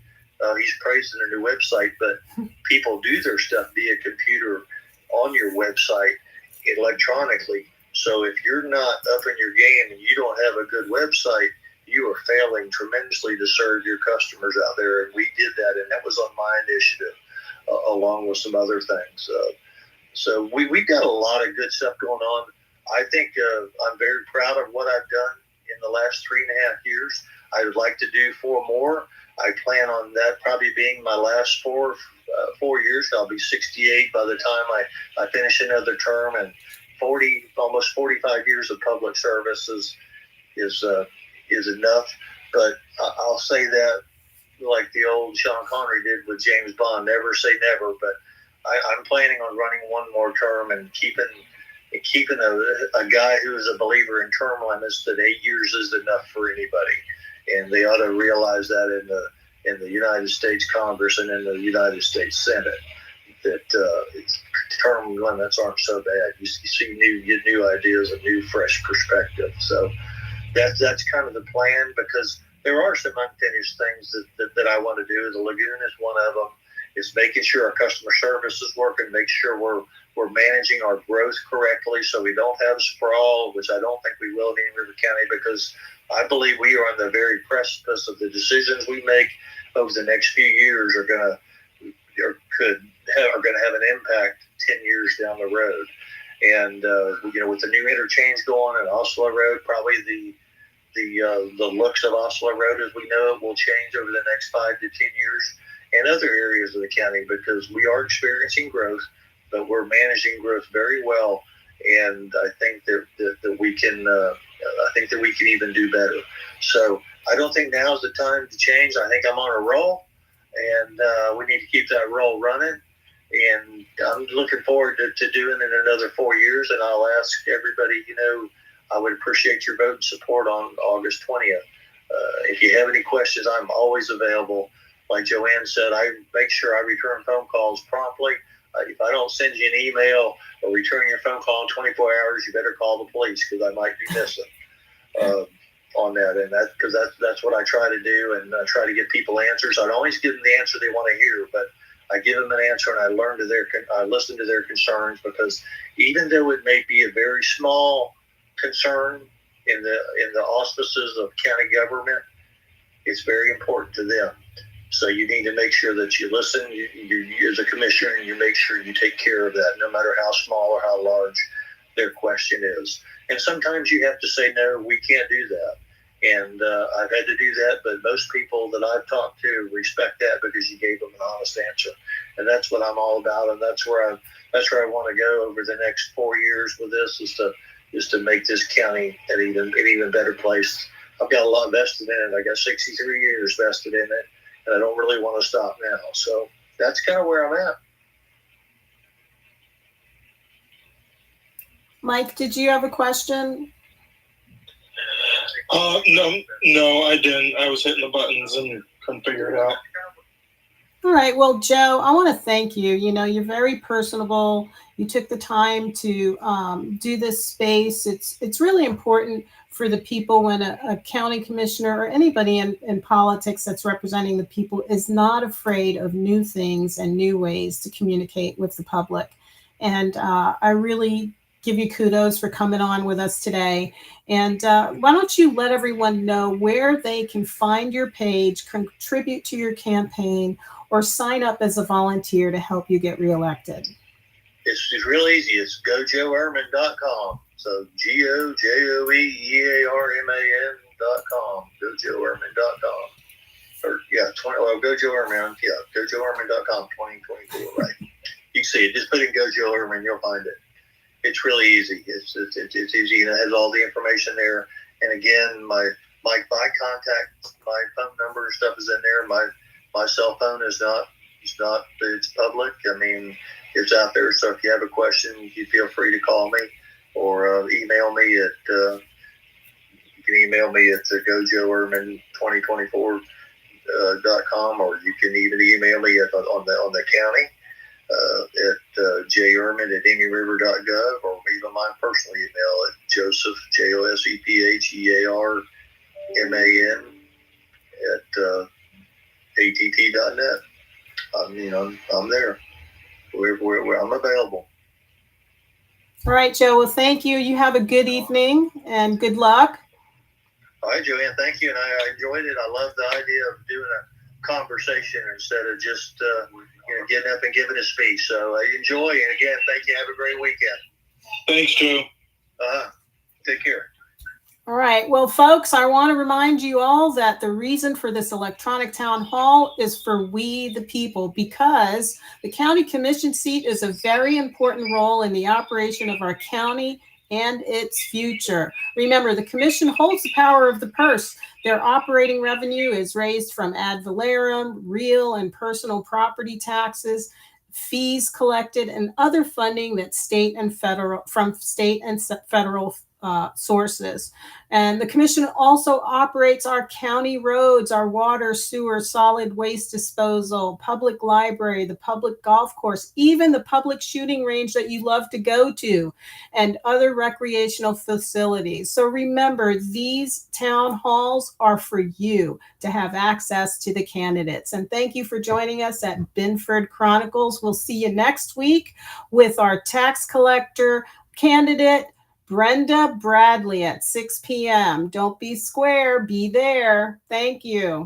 he's praising a new website, but people do their stuff via computer on your website electronically. So if you're not up in your game and you don't have a good website, you are failing tremendously to serve your customers out there. And we did that, and that was on my initiative, along with some other things. So we've got a lot of good stuff going on. I think I'm very proud of what I've done in the last 3.5 years. I would like to do 4 more. I plan on that probably being my last 4 years. I'll be 68 by the time I finish another term, and almost 45 years of public service is enough. But I'll say that like the old Sean Connery did with James Bond, never say never. But I'm planning on running 1 more term and keeping a guy who is a believer in term limits, that 8 years is enough for anybody. And they ought to realize that in the United States Congress and in the United States Senate, that term limits aren't so bad. You get new ideas, a new fresh perspective. So that's kind of the plan, because there are some unfinished things that I want to do. The lagoon is one of them. It's making sure our customer service is working, make sure we're managing our growth correctly so we don't have sprawl, which I don't think we will in Indian River County, because I believe we are on the very precipice of the decisions we make over the next few years are going to have an impact 10 years down the road. And with the new interchange going on Oslo Road, probably the looks of Oslo Road as we know it will change over the next 5 to 10 years, and other areas of the county, because we are experiencing growth, but we're managing growth very well. And I think that we can. I think that we can even do better. So I don't think now is the time to change. I think I'm on a roll, and we need to keep that roll running. And I'm looking forward to doing it another 4 years. And I'll ask everybody, I would appreciate your vote and support on August 20th. If you have any questions, I'm always available. Like Joanne said, I make sure I return phone calls promptly. If I don't send you an email or return your phone call in 24 hours, you better call the police, because I might be missing on that. And that's what I try to do, and I try to give people answers. I don't always give them the answer they want to hear, but I give them an answer, and I listen to their concerns, because even though it may be a very small concern in the auspices of county government, it's very important to them. So you need to make sure that you listen, you as a commissioner, and you make sure you take care of that, no matter how small or how large their question is. And sometimes you have to say, no, we can't do that. And I've had to do that, but most people that I've talked to respect that, because you gave them an honest answer. And that's what I'm all about, and that's where I want to go over the next 4 years with this, is to make this county an even better place. I've got a lot vested in it. I got 63 years vested in it, and I don't really want to stop now. So that's kind of where I'm at. Mike, did you have a question? No, I didn't. I was hitting the buttons and couldn't figure it out. All right. Well, Joe, I want to thank you. You know, you're very personable. You took the time to do this space. It's really important for the people when a county commissioner or anybody in politics that's representing the people is not afraid of new things and new ways to communicate with the public. And I really give you kudos for coming on with us today. And why don't you let everyone know where they can find your page, contribute to your campaign, or sign up as a volunteer to help you get reelected? It's real easy. It's gojoearman.com. So GOJOEEARMAN.com. Gojoearman.com. Or GoJoeArman. Gojoearman.com 2024, right? You can see it. Just put in Go Joe Earman, you'll find it. It's really easy. It's easy, and it has all the information there. And again, my contact, my phone number and stuff is in there. My cell phone is not. It's public. I mean, it's out there. So if you have a question, you feel free to call me or email me at. You can email me at gojoearman2024.com, or you can even email me on the county. At jearman@amyriver.gov, or even my personal email at Joseph, JOSEPHEARMAN at att.net. I'm there. I'm available. All right, Joe. Well, thank you. You have a good evening and good luck. All right, Joanne. Thank you, and I enjoyed it. I love the idea of doing a conversation instead of just getting up and giving a speech. So I enjoy, and again, thank you. Have a great weekend. Thanks, Joe. Take care. All right. Well, folks, I want to remind you all that the reason for this electronic town hall is for we, the people, because the county commission seat is a very important role in the operation of our county and its future. Remember, the commission holds the power of the purse. Their operating revenue is raised from ad valorem, real and personal property taxes, fees collected, and other funding that state and federal sources. And the commission also operates our county roads, our water, sewer, solid waste disposal, public library, the public golf course, even the public shooting range that you love to go to, and other recreational facilities. So remember, these town halls are for you to have access to the candidates. And thank you for joining us at Binford Chronicles. We'll see you next week with our tax collector candidate, Brenda Bradley, at 6 p.m. Don't be square, be there. Thank you.